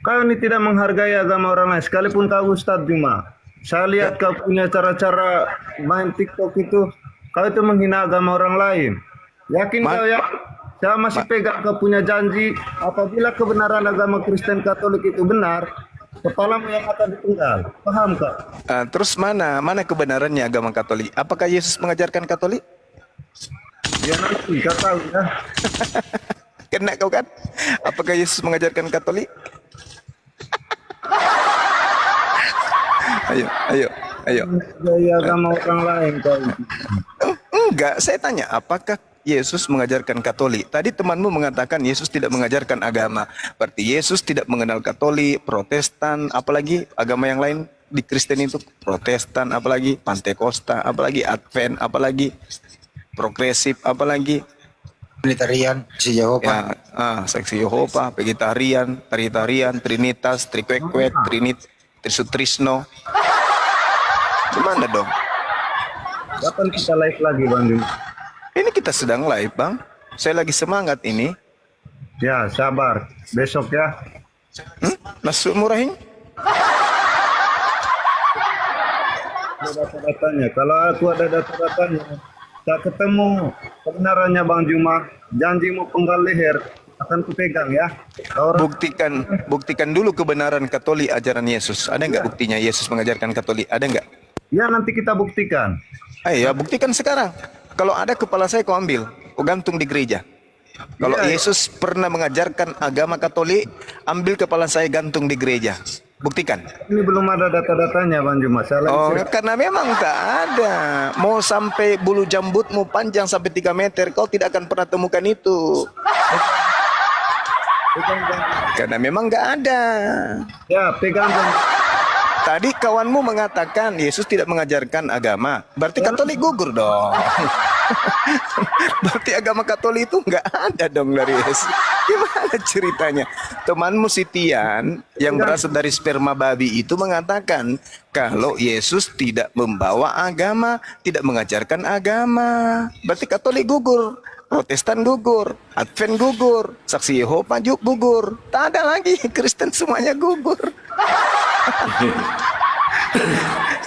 Kau ini tidak menghargai agama orang lain, sekalipun kau Ustadz Juma. Saya lihat kau punya cara-cara main TikTok itu, kau itu menghina agama orang lain. Yakin kau ya? Saya masih pegang kau punya janji, apabila kebenaran agama Kristen Katolik itu benar, kepalamu yang akan dipenggal. Paham kau? Terus mana kebenarannya agama Katolik? Apakah Yesus mengajarkan Katolik? Ya nanti kau tahu ya. Kena kau kan? Apakah Yesus mengajarkan Katolik? Ayo. Gaya agama orang lain kau. Enggak, saya tanya apakah Yesus mengajarkan Katolik? Tadi temanmu mengatakan Yesus tidak mengajarkan agama. Berarti Yesus tidak mengenal Katolik, Protestan, apalagi agama yang lain di Kristen itu Protestan, apalagi Pantekosta, apalagi Advent, apalagi Progresif, apalagi Trinitarian, Saksi Yehova. Saksi Yehova, Vegetarian, Trinitas, Trikwek, Trisutrisno. Gimana dong? Kapan kita live lagi Bang Juma? Ini kita sedang live Bang. Saya lagi semangat ini. Ya sabar, besok ya. Masuk murahin? Ada data-datanya. Kalau aku ada data-datanya, tak ketemu kebenarannya Bang Juma, janjimu penggal leher akan kupegang ya. Buktikan dulu kebenaran Katolik ajaran Yesus. Ada nggak buktinya Yesus mengajarkan Katolik? Ada nggak? Ya nanti kita buktikan. Ayo buktikan sekarang. Kalau ada kepala saya kau ambil, kau gantung di gereja. Kalau Yesus pernah mengajarkan agama Katolik, ambil kepala saya gantung di gereja. Buktikan. Ini belum ada data-datanya Bang Juma. Karena memang tak ada. Mau sampai bulu jambutmu panjang sampai 3 meter, kau tidak akan pernah temukan itu. Karena memang nggak ada. Ya, pegang. Tadi kawanmu mengatakan Yesus tidak mengajarkan agama. Berarti Katolik gugur dong. Berarti agama Katolik itu nggak ada dong dari Yesus. Gimana ceritanya? Temanmu Sitian yang berasal dari sperma babi itu mengatakan kalau Yesus tidak membawa agama, tidak mengajarkan agama. Berarti Katolik gugur. Protestan gugur, Advent gugur, Saksi Yehova juga gugur. Tak ada lagi, Kristen semuanya gugur.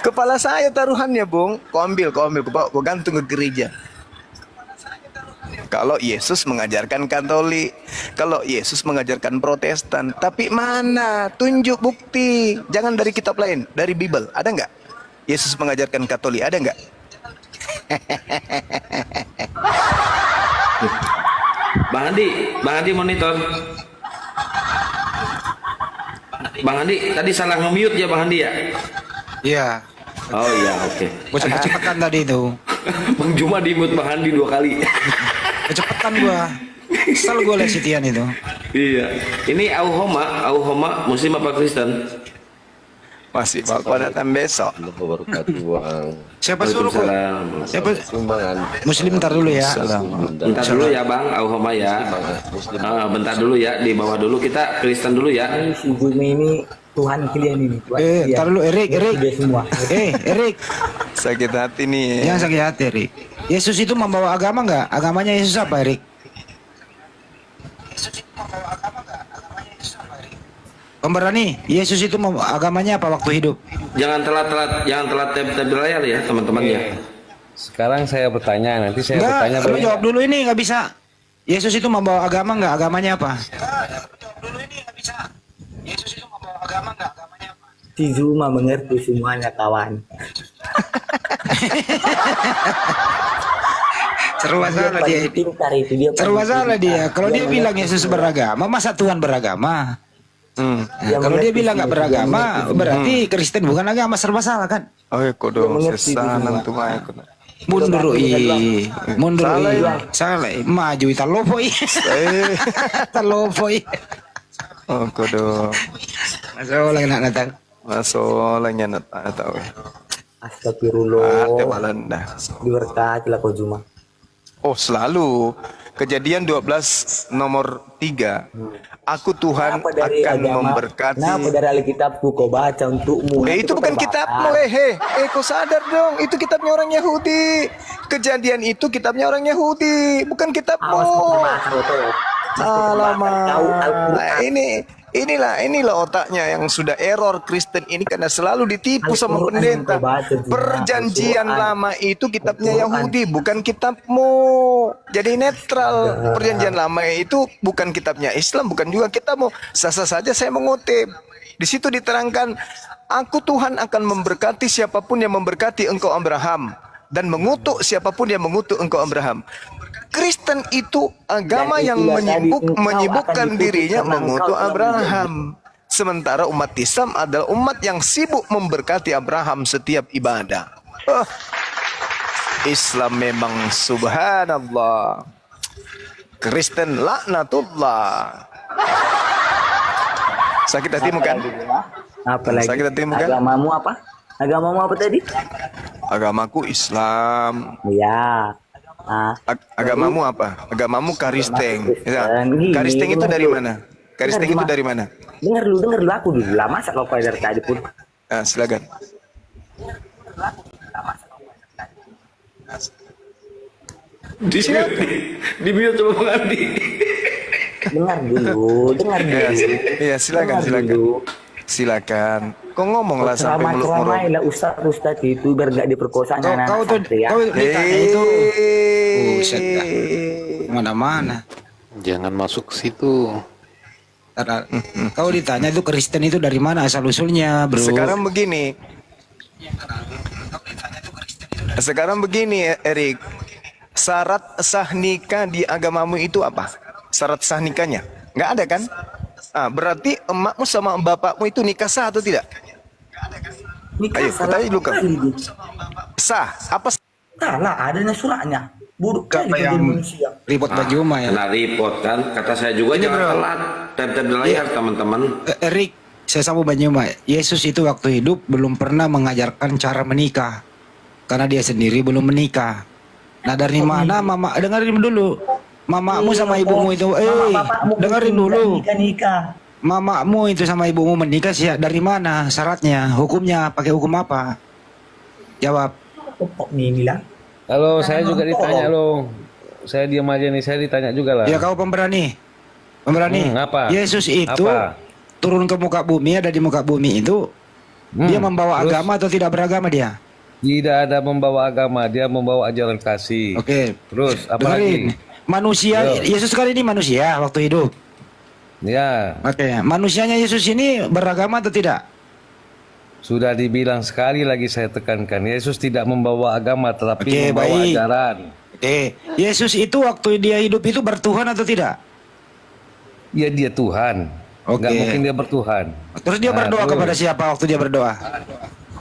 Kepala saya taruhannya, Bung. Kau ambil, kau gantung ke gereja. Kalau Yesus mengajarkan Katolik, kalau Yesus mengajarkan Protestan, tapi mana? Tunjuk bukti. Jangan dari kitab lain, dari Bible. Ada nggak? Yesus mengajarkan Katolik, ada nggak? Bang Andi monitor. Bang Andi tadi salah nge-mute ya Bang Andi ya? Iya. Oh iya, oke. Gua cepet-cepetan tadi itu. Bang Juma di-mute Bang Andi 2 kali. Kecepatan gua. Kesel gua liat Sitian itu. Iya. Ini Auhoma Muslim apa Kristen? Masih bakal datang besok. Siapa suruh kok? Siapa? Muslim ntar dulu ya. Bentar dulu ya Bang Auhoma ya. Bentar dulu ya, di bawah dulu kita Kristen dulu ya. Si Jumi ini Tuhan kalian ini. Ntar dulu Erik. Semua. Erik. Sakit hati nih. Jangan sakit hati Erik. Yesus itu membawa agama nggak? Agamanya Yesus apa Erik? Pemberani, Yesus itu agamanya apa waktu hidup? Jangan telat tap layar ya teman-teman ya. Sekarang saya bertanya, nanti saya bertanya. Lu jawab dulu ini nggak bisa. Yesus itu membawa agama nggak? Agamanya apa? Si Zuma mengerti semuanya kawan. Seru masalah dia. Pintar itu dia. Seru masalah dia. Kalau dia bilang Yesus beragama, masa Tuhan beragama? Kalau dia bilang nggak beragama, berarti Kristen bukan agama, serba salah kan? Oh ya, kodo sesanan tuh mah. Mundur salah, maju talopoi. Oh kodo. Masa lagi nak datang. Masolahnya tahu. Astagfirullah. Walanda. Diberkati lah kau Juma. Oh, selalu. Kejadian 12 nomor 3. Aku Tuhan akan memberkati. Kenapa dari Alkitabku kau baca untukmu? Itu bukan kitabmu, kau sadar dong, itu kitabnya orang Yahudi. Kejadian itu kitabnya orang Yahudi, bukan kitabmu. Alamak. Inilah otaknya yang sudah error Kristen ini karena selalu ditipu sama pendeta. Perjanjian lama itu kitabnya Yahudi, bukan kitabmu. Jadi netral. Perjanjian lama itu bukan kitabnya Islam, bukan juga kitabmu. Sah-sah saja saya mengutip. Di situ diterangkan, aku Tuhan akan memberkati siapapun yang memberkati engkau Abraham, dan mengutuk siapapun yang mengutuk engkau Abraham. Kristen itu agama yang menyibukkan dirinya mengutuk Abraham. Sementara umat Islam adalah umat yang sibuk memberkati Abraham setiap ibadah. Islam memang subhanallah. Kristen laknatullah. Sakit hatimu kan? Apalagi? Sakit hatimu kan? Agamamu apa? Agamamu apa tadi? Agamaku Islam. Ya. Agamamu apa? Agamamu Karisteng. Karisteng itu dari mana? Karisteng itu dari mana? Dengar dulu aku dulu. Lama kau dari tadi pun. Silakan. Di sini di video coba mengerti. Dengar dulu. Iya, silakan. Kau ngomong lah sampai ceramah lah Ustaz itu biar gak diperkosa anak kau tuh ditanya itu buset dah. Mana-mana. Jangan masuk ke situ. Kau ditanya itu Kristen itu dari mana asal usulnya, bro? Sekarang begini, Erik. Syarat sah nikah di agamamu itu apa? Syarat sah nikahnya? Nggak ada kan? Berarti emakmu sama bapakmu itu nikah sah atau tidak? Ayo, tanya dulu kan. Sah, apa? Salah, adanya suratnya. Buruk kan manusia. Report Pak Juma ya. Kena report kan? Kata saya juga jangan telat. Tempe layar teman-teman. Erik, saya sama Pak Juma. Yesus itu waktu hidup belum pernah mengajarkan cara menikah. Karena dia sendiri belum menikah. Nah dari mana mama, dengerin dulu. Mamamu sama ibumu itu, dengerin dulu. Mamamu itu sama ibumu menikah sih dari mana? Syaratnya, hukumnya, pakai hukum apa? Jawab. Halo, saya juga ditanya loh. Saya diam aja nih, saya ditanya juga lah. Ya kau pemberani. Apa? Yesus itu turun ke muka bumi, ada di muka bumi itu. Dia membawa agama atau tidak beragama dia? Tidak ada membawa agama, dia membawa ajaran kasih. Oke. Terus apa lagi? Manusia, Yesus kali ini manusia waktu hidup. Ya. Oke. Manusianya Yesus ini beragama atau tidak? Sudah dibilang sekali lagi saya tekankan, Yesus tidak membawa agama tetapi membawa ajaran. Yesus itu waktu dia hidup itu bertuhan atau tidak? Ya dia Tuhan. Nggak mungkin dia bertuhan. Terus dia berdoa kepada siapa waktu dia berdoa?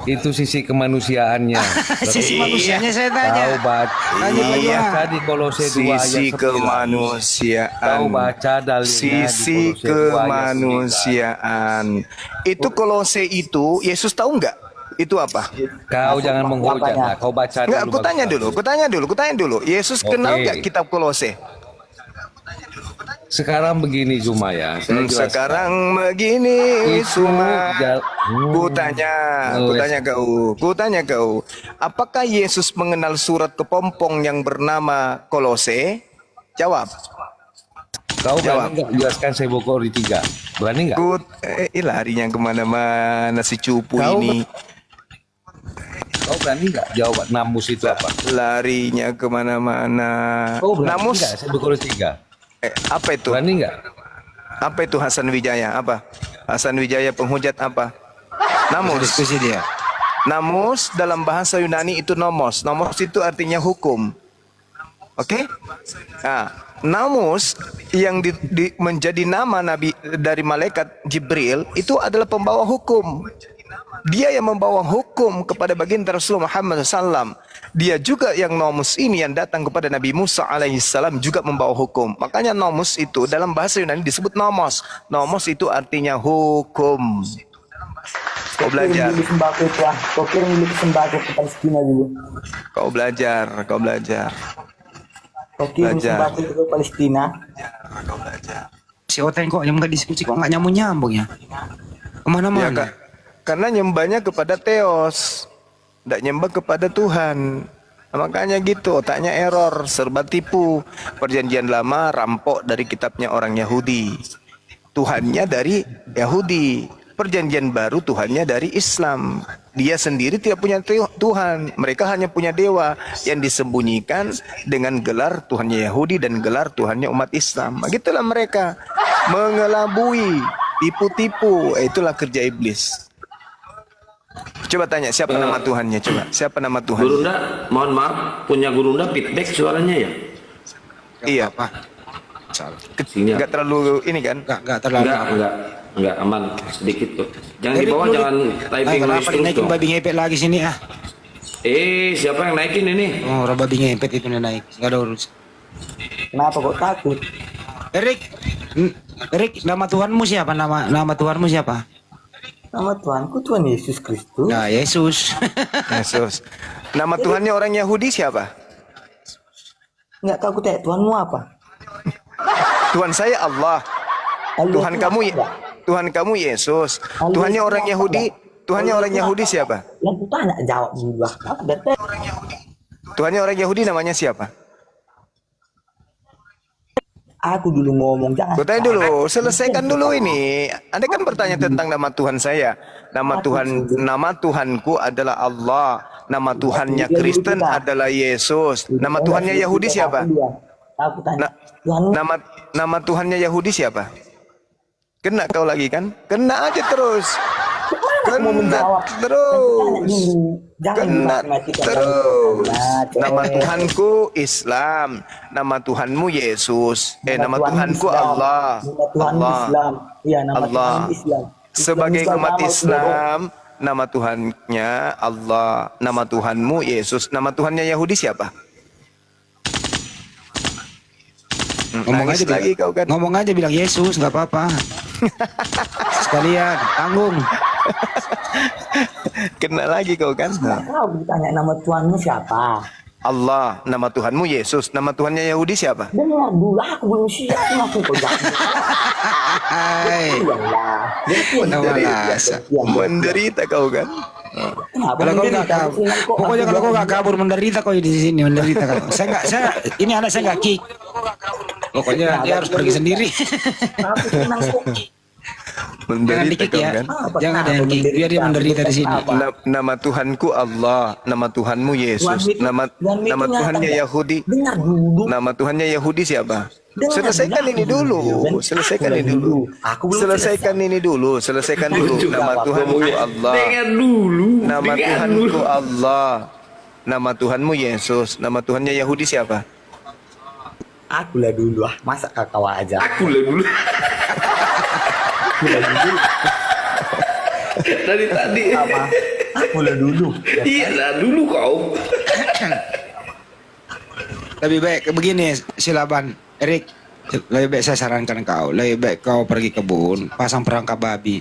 Itu sisi kemanusiaannya. Sisi manusianya saya tanya. Tahu baca di Kolose 2 ayat 9. Sisi kemanusiaan. Tahu baca dalilnya sisi kemanusiaan. Itu Kolose itu Yesus tahu nggak? Itu apa? Kau jangan menghujat. Kau baca dulu. Nggak, aku tanya dulu. Yesus kenal nggak kitab Kolose? Sekarang begini Zuma ya. Sekarang begini Zuma. Kutanya kau. Apakah Yesus mengenal surat kepompong yang bernama Kolose? Jawab. Kau berani nggak jelaskan saya bokor di 3? Berani nggak? Larinya kemana-mana si cupu ini. Kau berani nggak jawab namus itu apa? Larinya kemana-mana. Namus nggak saya bokor di 3? Apa itu? Berani nggak? Apa itu Hasan Wijaya? Apa? Hasan Wijaya penghujat apa? Namus. Diskusi dia. Namus dalam bahasa Yunani itu nomos. Nomos itu artinya hukum. Oke? Nah, namus yang menjadi nama Nabi dari malaikat Jibril itu adalah pembawa hukum. Dia yang membawa hukum kepada baginda Rasulullah Muhammad SAW. Dia juga yang nomus ini yang datang kepada Nabi Musa alaihissalam juga membawa hukum. Makanya nomus itu dalam bahasa Yunani disebut nomos. Nomos itu artinya hukum. Kau belajar. Dulu sembako itu ah. Kau kirim dulu sembako ke Palestina dulu. Kau belajar. Kau kirim Belajar. sembako itu ke Palestina. Si Oteng kok yang nggak diskusi kok nggak nyambung ya? Kemana-mana. Ya, Kak. Karena nyembahnya kepada Theos, tidak nyembah kepada Tuhan. Nah, makanya gitu, otaknya error, serba tipu. Perjanjian lama rampok dari kitabnya orang Yahudi, Tuhannya dari Yahudi. Perjanjian baru Tuhannya dari Islam. Dia sendiri tidak punya Tuhan, mereka hanya punya dewa yang disembunyikan dengan gelar Tuhannya Yahudi dan gelar Tuhannya umat Islam. Begitulah mereka mengelabui, tipu-tipu. Itulah kerja iblis. Coba tanya siapa nama Tuhannya, coba. Siapa nama Tuhan? Gurunda, mohon maaf, punya Gurunda feedback suaranya ya? Iya. Enggak terlalu ini kan? Enggak terlalu. Enggak aman sedikit tuh. Jangan di bawah, jangan typing noise Kenapa terus naikin dong. babi ngepet lagi sini ah? Siapa yang naikin ini? Oh, babi ngepet itu naik. Enggak ada urus. Kenapa kok takut? Erik, nama Tuhanmu siapa? Nama Tuhanmu siapa? Nama Tuhanku Tuhan Yesus Kristus. Nah, Yesus. Yesus. Nama Tuhannya orang Yahudi siapa? Enggak tahu aku tanya Tuhanmu apa? Tuhan saya Allah. Tuhan kamu Yesus. Tuhannya orang Yahudi. Tuhannya orang Yahudi siapa? Yang ku tanya jawab dulu. Tuhannya orang Yahudi namanya siapa? Aku dulu ngomong jangan. Tanya dulu, selesaikan dulu ini. Anda kan bertanya tentang nama Tuhan saya. Nama Tuhanku adalah Allah. Nama Tuhannya Kristen adalah Yesus. Nama Tuhannya Yahudi siapa? Aku tanya. Nama Tuhannya Yahudi siapa? Kena kau lagi kan? Kena aja terus. Kena terus. Nama Tuhanku Islam. Nama Tuhanmu Yesus. Nama Tuhanku Allah. Allah. Sebagai umat Islam, nama Tuhannya Allah. Nama Tuhanmu Yesus. Nama Tuhannya Yahudi siapa? Ngomong aja lagi kau kan. Ngomong aja bilang Yesus, nggak apa-apa. Sekalian tanggung. Kena lagi kau kan? Kau ditanya nama Tuhanmu siapa? Allah. Nama Tuhanmu Yesus. Nama Tuhannya Yahudi siapa? Dengar dulu, aku belum siap. Aku kau jangan. Menderita kau kan? Kalau kau nggak kabur, pokoknya kalau kau nggak kabur menderita kau di sini menderita kau. Ini anak saya nggak kick. Pokoknya dia harus pergi sendiri. Jangan dikit ya. Jangan ada yang kick. Biar dia menderita di sini. Nama Tuhanku Allah. Nama Tuhanmu Yesus. Nama Tuhannya Yahudi. Nama Tuhannya Yahudi siapa? Selesaikan ini dulu. Selesaikan ini dulu. Selesaikan ini dulu. Selesaikan dulu. Nama Tuhanku Allah. Nama Tuhanku Allah. Nama Tuhanmu Yesus. Nama Tuhannya Yahudi siapa? Aku lah dulu masa kakak aja. Aku lah dulu. Dari tadi. Aku lah dulu. Iya lah dulu kau. Lebih baik begini Silaban, Erik. Lebih baik saya sarankan kau. Lebih baik kau pergi kebun, pasang perangkap babi.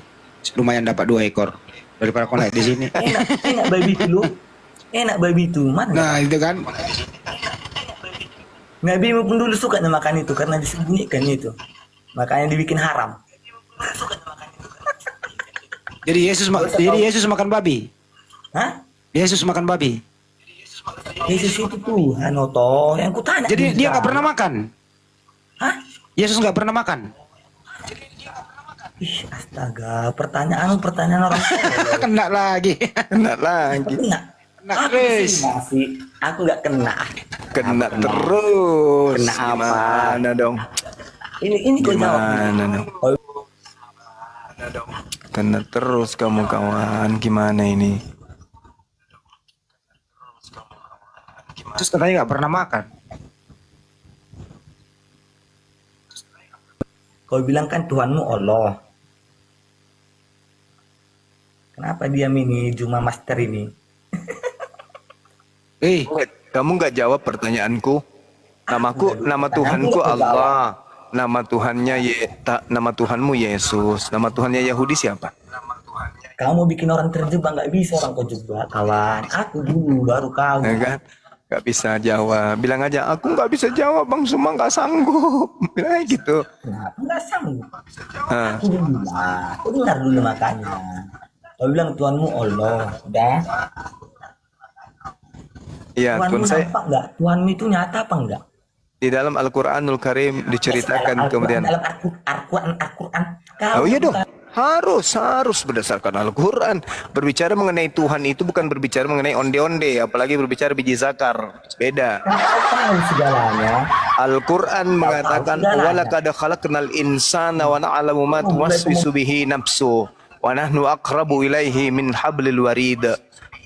Lumayan dapat 2 ekor daripada kau naik di sini. Enak babi itu. Enak babi itu. Mana? Nah itu kan. Nabi pun dulu suka makan itu karena disembunyikan itu. Makanya dibikin haram. Jadi Yesus makan babi. Hah? Yesus makan babi. Yesus itu Tuhan Oto. Yang kutanya. Jadi dia nggak pernah makan. Hah? Yesus nggak pernah makan. Ih, astaga, pertanyaan orang. Kena lagi. Kena lagi. Aku nggak kena. Kena terus. Kena apa? Gimana dong? Ini kau jawab. Gimana dong? Kena terus kamu kawan. Gimana ini? Terus katanya nggak pernah makan. Kau bilang kan Tuhanmu Allah. Kenapa diam ini Juma Master ini? Kamu nggak jawab pertanyaanku. Nama Tuhanku Allah. Nama Tuhannya nama Tuhanmu Yesus. Nama Tuhannya Yahudi siapa? Nama Tuhannya Kamu bikin orang terjebak, nggak bisa orang kau jebak, kawan. Aku dulu, baru kau. Ya kan? Gak bisa jawab. Bilang aja, aku nggak bisa jawab, Bang Suma nggak sanggup. Bilang aja gitu. Kenapa nggak sanggup? Ah. Aku dulu lah. Aku dengar dulu makanya. Kau bilang Tuhanmu Allah, udah. Iya, Tuhanmu Tuhan saya nampak nggak? Tuhanmu itu nyata apa enggak? di dalam Al-Quranul Karim diceritakan kemudian. Dalam Al-Quran. Kau Oh iya dong. bukan- Harus berdasarkan Al-Quran. Berbicara mengenai Tuhan itu bukan berbicara mengenai onde-onde, apalagi berbicara biji zakar. Beda. Kau tahu segalanya. Al-Quran mengatakan segalanya. walaqad khalaqnal insana wa na'lamu ma tuwaswisu bihi nafsu wa nahnu aqrabu ilaihi min hablil warid.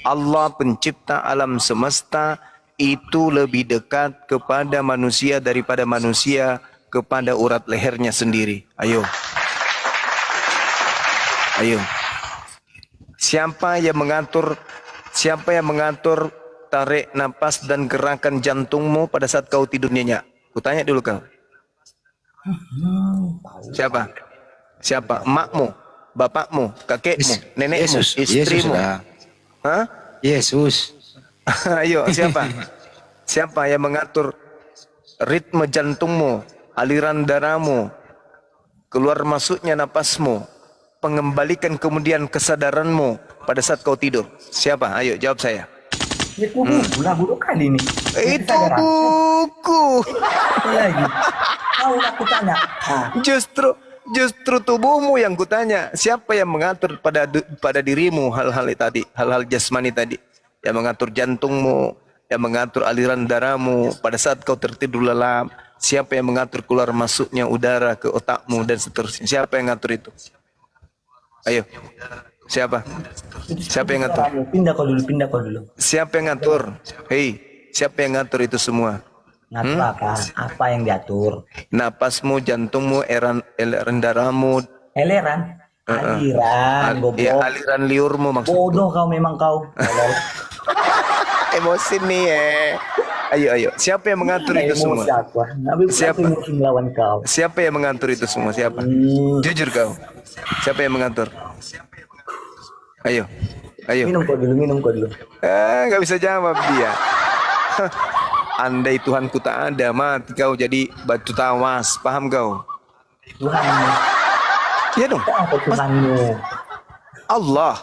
Allah pencipta alam semesta itu lebih dekat kepada manusia daripada manusia kepada urat lehernya sendiri. Ayo. Siapa yang mengatur tarik napas dan gerakan jantungmu pada saat kau tidur nyenyak? Kutanya dulu kau. Siapa? Emakmu, bapakmu, kakekmu, nenekmu, istrimu. Hah? Yesus. Ayo, siapa? Siapa yang mengatur ritme jantungmu, aliran darahmu, keluar masuknya napasmu, pengembalikan kemudian kesadaranmu pada saat kau tidur? Siapa? Ayo jawab saya. Itu buku lah, bodoh kali ini. Itu buku. Lagi. Kau aku tanya. Justru tubuhmu yang kutanya. Siapa yang mengatur pada dirimu hal-hal tadi, hal-hal jasmani tadi, yang mengatur jantungmu, yang mengatur aliran darahmu pada saat kau tertidur lelap. Siapa yang mengatur keluar masuknya udara ke otakmu dan seterusnya? Siapa yang ngatur itu? Ayo. Siapa? Siapa yang ngatur? Pindah kau dulu. Siapa yang ngatur? Hei, siapa yang ngatur itu semua? Ngatur apa? Apa yang diatur? Napasmu, jantungmu, aliran darahmu. Eleran? Aliran, goblok. Ya, aliran liurmu maksudnya. Bodoh kau memang kau. Emosi nih Ayo. Siapa yang mengatur itu semua? Siapa yang mengatur itu semua? Siapa? Jujur kau. Siapa yang mengatur? Ayo. Minum kau dulu. Nggak bisa jawab dia. Andai Tuhanku tak ada, mati kau jadi batu tawas. Paham kau? Tuhanmu. Iya dong. Apa Tuhanmu? Allah.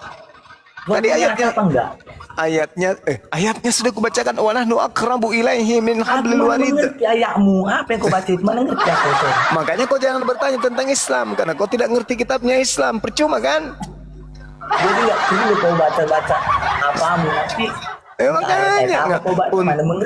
Tadi ayatnya apa enggak? Ayatnya sudah kubacakan. Wa nahnu aqrabu ilaihi min hablil warid. Mengerti ayatmu. Apa yang kau baca itu? Mana ngerti aku? Makanya kau jangan bertanya tentang Islam karena kau tidak ngerti kitabnya Islam. Percuma kan? Jadi nggak perlu kau baca-baca apamu nanti.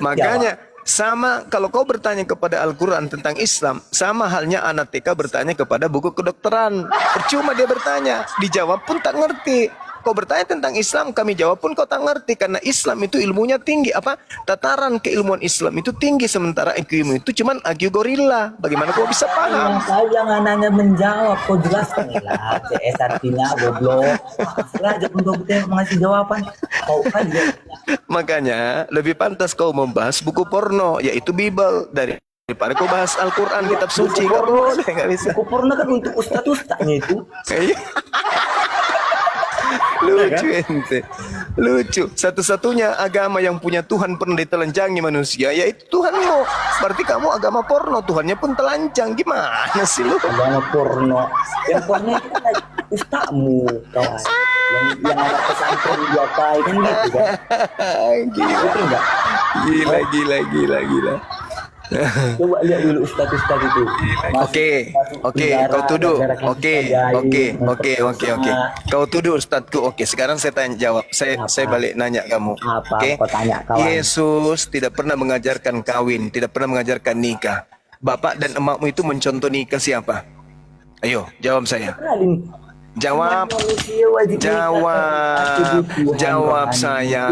Makanya sama kalau kau bertanya kepada Al-Quran tentang Islam, sama halnya anak TK bertanya kepada buku kedokteran. Percuma dia bertanya, dijawab pun tak ngerti. Kau bertanya tentang Islam, kami jawab pun kau tak ngerti karena Islam itu ilmunya tinggi. Tataran keilmuan Islam itu tinggi sementara IQ-mu itu cuman IQ gorila. Bagaimana kau bisa paham? Kau jangan nanya menjawab, kau jelaskan lah. CS artinya goblok. Sengaja untuk mengasih jawaban. Kau kan Makanya lebih pantas kau membahas buku porno, yaitu Bible daripada kau bahas Al-Quran, kitab suci. Gak boleh, gak bisa. Buku porno kan untuk ustaz-ustaznya itu. Lucu ente. Lucu. Satu-satunya agama yang punya Tuhan pernah ditelanjangi manusia yaitu Tuhanmu. Berarti kamu agama porno, Tuhannya pun telanjang. Gimana sih lu? Agama porno. Yang porno itu kan ustazmu, kawan. Yang anak pesantren dia kan gitu kan. Gila. Coba lihat dulu ustaz-ustaz itu. Oke. Kau tuduh. Oke. Kau tuduh ustadku. Oke, sekarang saya tanya jawab. Saya balik nanya kamu. Oke. Yesus tidak pernah mengajarkan kawin, tidak pernah mengajarkan nikah. Bapak dan emakmu itu mencontoh nikah siapa? Ayo, jawab saya. Jawab saya.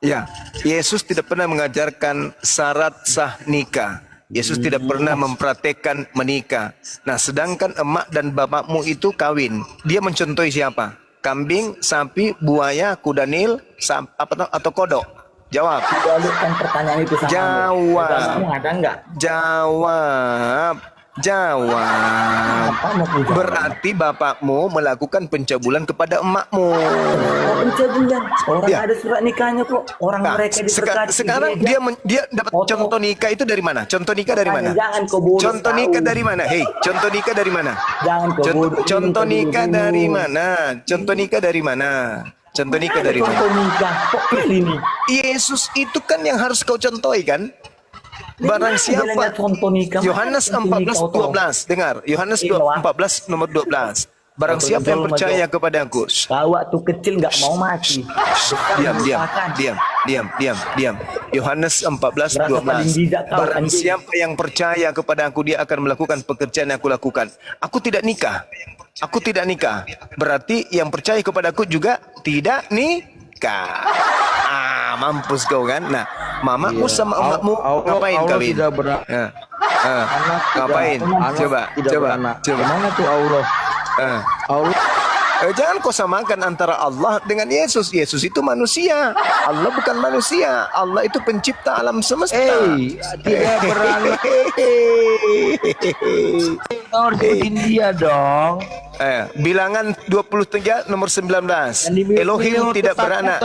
Ya, Yesus tidak pernah mengajarkan syarat sah nikah. Yesus tidak pernah mempraktekkan menikah. Nah, sedangkan emak dan bapakmu itu kawin. Dia mencontohi siapa? Kambing, sapi, buaya, kuda nil, atau kodok? Jawab. Pertanyaan itu sama. Jawab. Ada enggak? Jawab. Apa mau aku jawab? Berarti bapakmu melakukan pencabulan kepada emakmu. Oh, pencabulan. Orang Ya. ada surat nikahnya kok. Orang Nah, mereka diberkati. sekarang dia dapat contoh nikah itu dari mana? Contoh nikah dari mana? Jangan kau bodoh. Contoh nikah dari mana? Hei, contoh nikah dari mana? Jangan kau bodoh. Contoh nikah dari mana? Contoh nikah dari mana? Contoh nikah dari mana? Contoh nikah. Kok kali ini? Yesus itu kan yang harus kau contohi kan? Barang siapa contoh nikah. Yohanes 14:12 dengar Yohanes 14 nomor 12 barang siapa yang percaya kepadaku Kau waktu kecil nggak mau mati. diam Yohanes 14:12 barang siapa yang percaya kepadaku dia akan melakukan pekerjaan yang aku lakukan. Aku tidak nikah berarti yang percaya kepadaku juga tidak nikah. Mampus kau kan. Nah, mamamu sama emakmu ngapain kawin? Ngapain? Coba. Mana tuh Allah? Jangan kau samakan antara Allah dengan Yesus. Yesus itu manusia. Allah bukan manusia. Allah itu pencipta alam semesta. Tidak beranak. Kau harus ikutin dia dong. Bilangan 23 nomor 19. Elohim tidak beranak.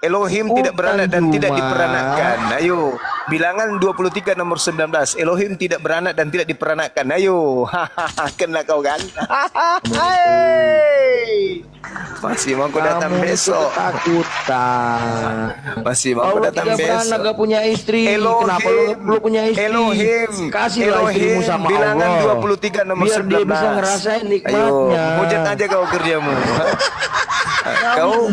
Elohim tidak beranak dan tidak diperanakkan. Ayo, bilangan 23 nomor 19. Elohim tidak beranak dan tidak diperanakkan. Ayo, kena kau kan? Masih mau kau datang besok? Takutan. Masih mau kau datang besok? Allah gak punya istri. Kenapa lu punya istri? Elohim, Kasihlah istrimu sama bilangan Allah. 23 nomor Biar 19. dia bisa ngerasain nikmatnya. Ayo, hujat aja kau kerjamu. Kau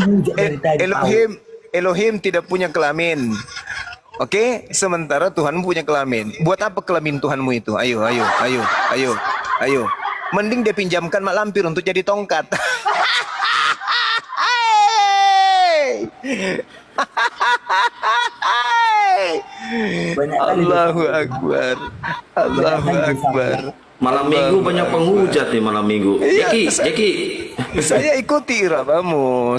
Elohim tidak punya kelamin. Oke, sementara Tuhan punya kelamin. Buat apa kelamin Tuhanmu itu? Ayo. Mending dia pinjamkan mak lampir untuk jadi tongkat. Allahu Akbar. Malam minggu banyak penghujat nih malam minggu. Jeki. Saya ikuti iramamu.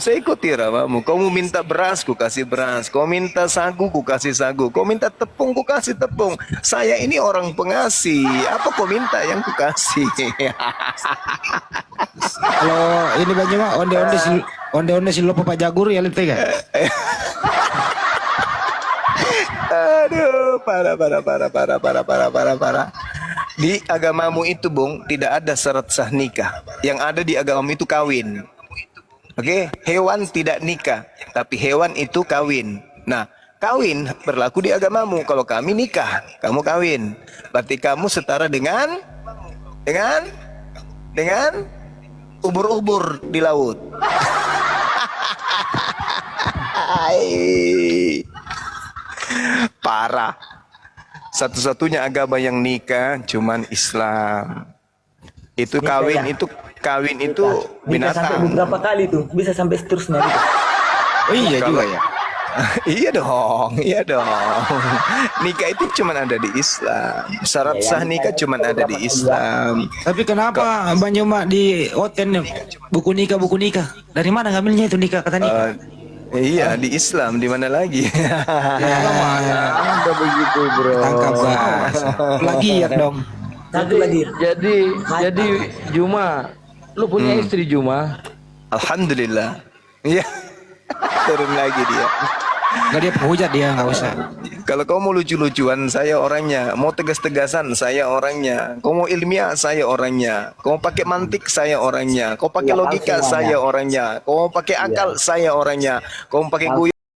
Kau mau minta beras, ku kasih beras. Kau minta sagu, ku kasih sagu. Kau minta tepung, ku kasih tepung. Saya ini orang pengasih. Apa kau minta yang ku kasih? Kalau ini banyak mah onde-onde si lopo Pak Jagur ya lihat kan? Aduh, parah. Di agamamu itu, Bung, tidak ada syarat sah nikah. Yang ada di agamamu itu kawin. Oke, hewan tidak nikah, tapi hewan itu kawin. Nah, kawin berlaku di agamamu. Kalau kami nikah, kamu kawin. Berarti kamu setara dengan ubur-ubur di laut. Parah. Satu-satunya agama yang nikah cuman Islam. Itu kawin itu Bisa sampai binatang. beberapa kali tuh. Bisa sampai seterusnya. Gitu. Oh iya juga ya. Iya dong. Nikah itu cuman ada di Islam. Syarat sah nikah cuman ada di Islam. Tapi kenapa Bang Joma di hotel buku nikah? Dari mana ngambilnya itu nikah kata nikah? Iya di Islam, di mana lagi? Ada begitu bro. Tangkap gas. Lagi ya dong. Satu lagi. Jadi Juma, lu punya istri Juma? Alhamdulillah. Iya. Turun lagi dia. Gak dia penghujat dia, nggak usah. Kalau kau mau lucu-lucuan, saya orangnya. Mau tegas-tegasan, saya orangnya. Kau mau ilmiah, saya orangnya. Kau mau pakai mantik, saya orangnya. Kau pakai logika, saya orangnya. Kau mau pakai akal, saya orangnya. Kau mau pakai guyon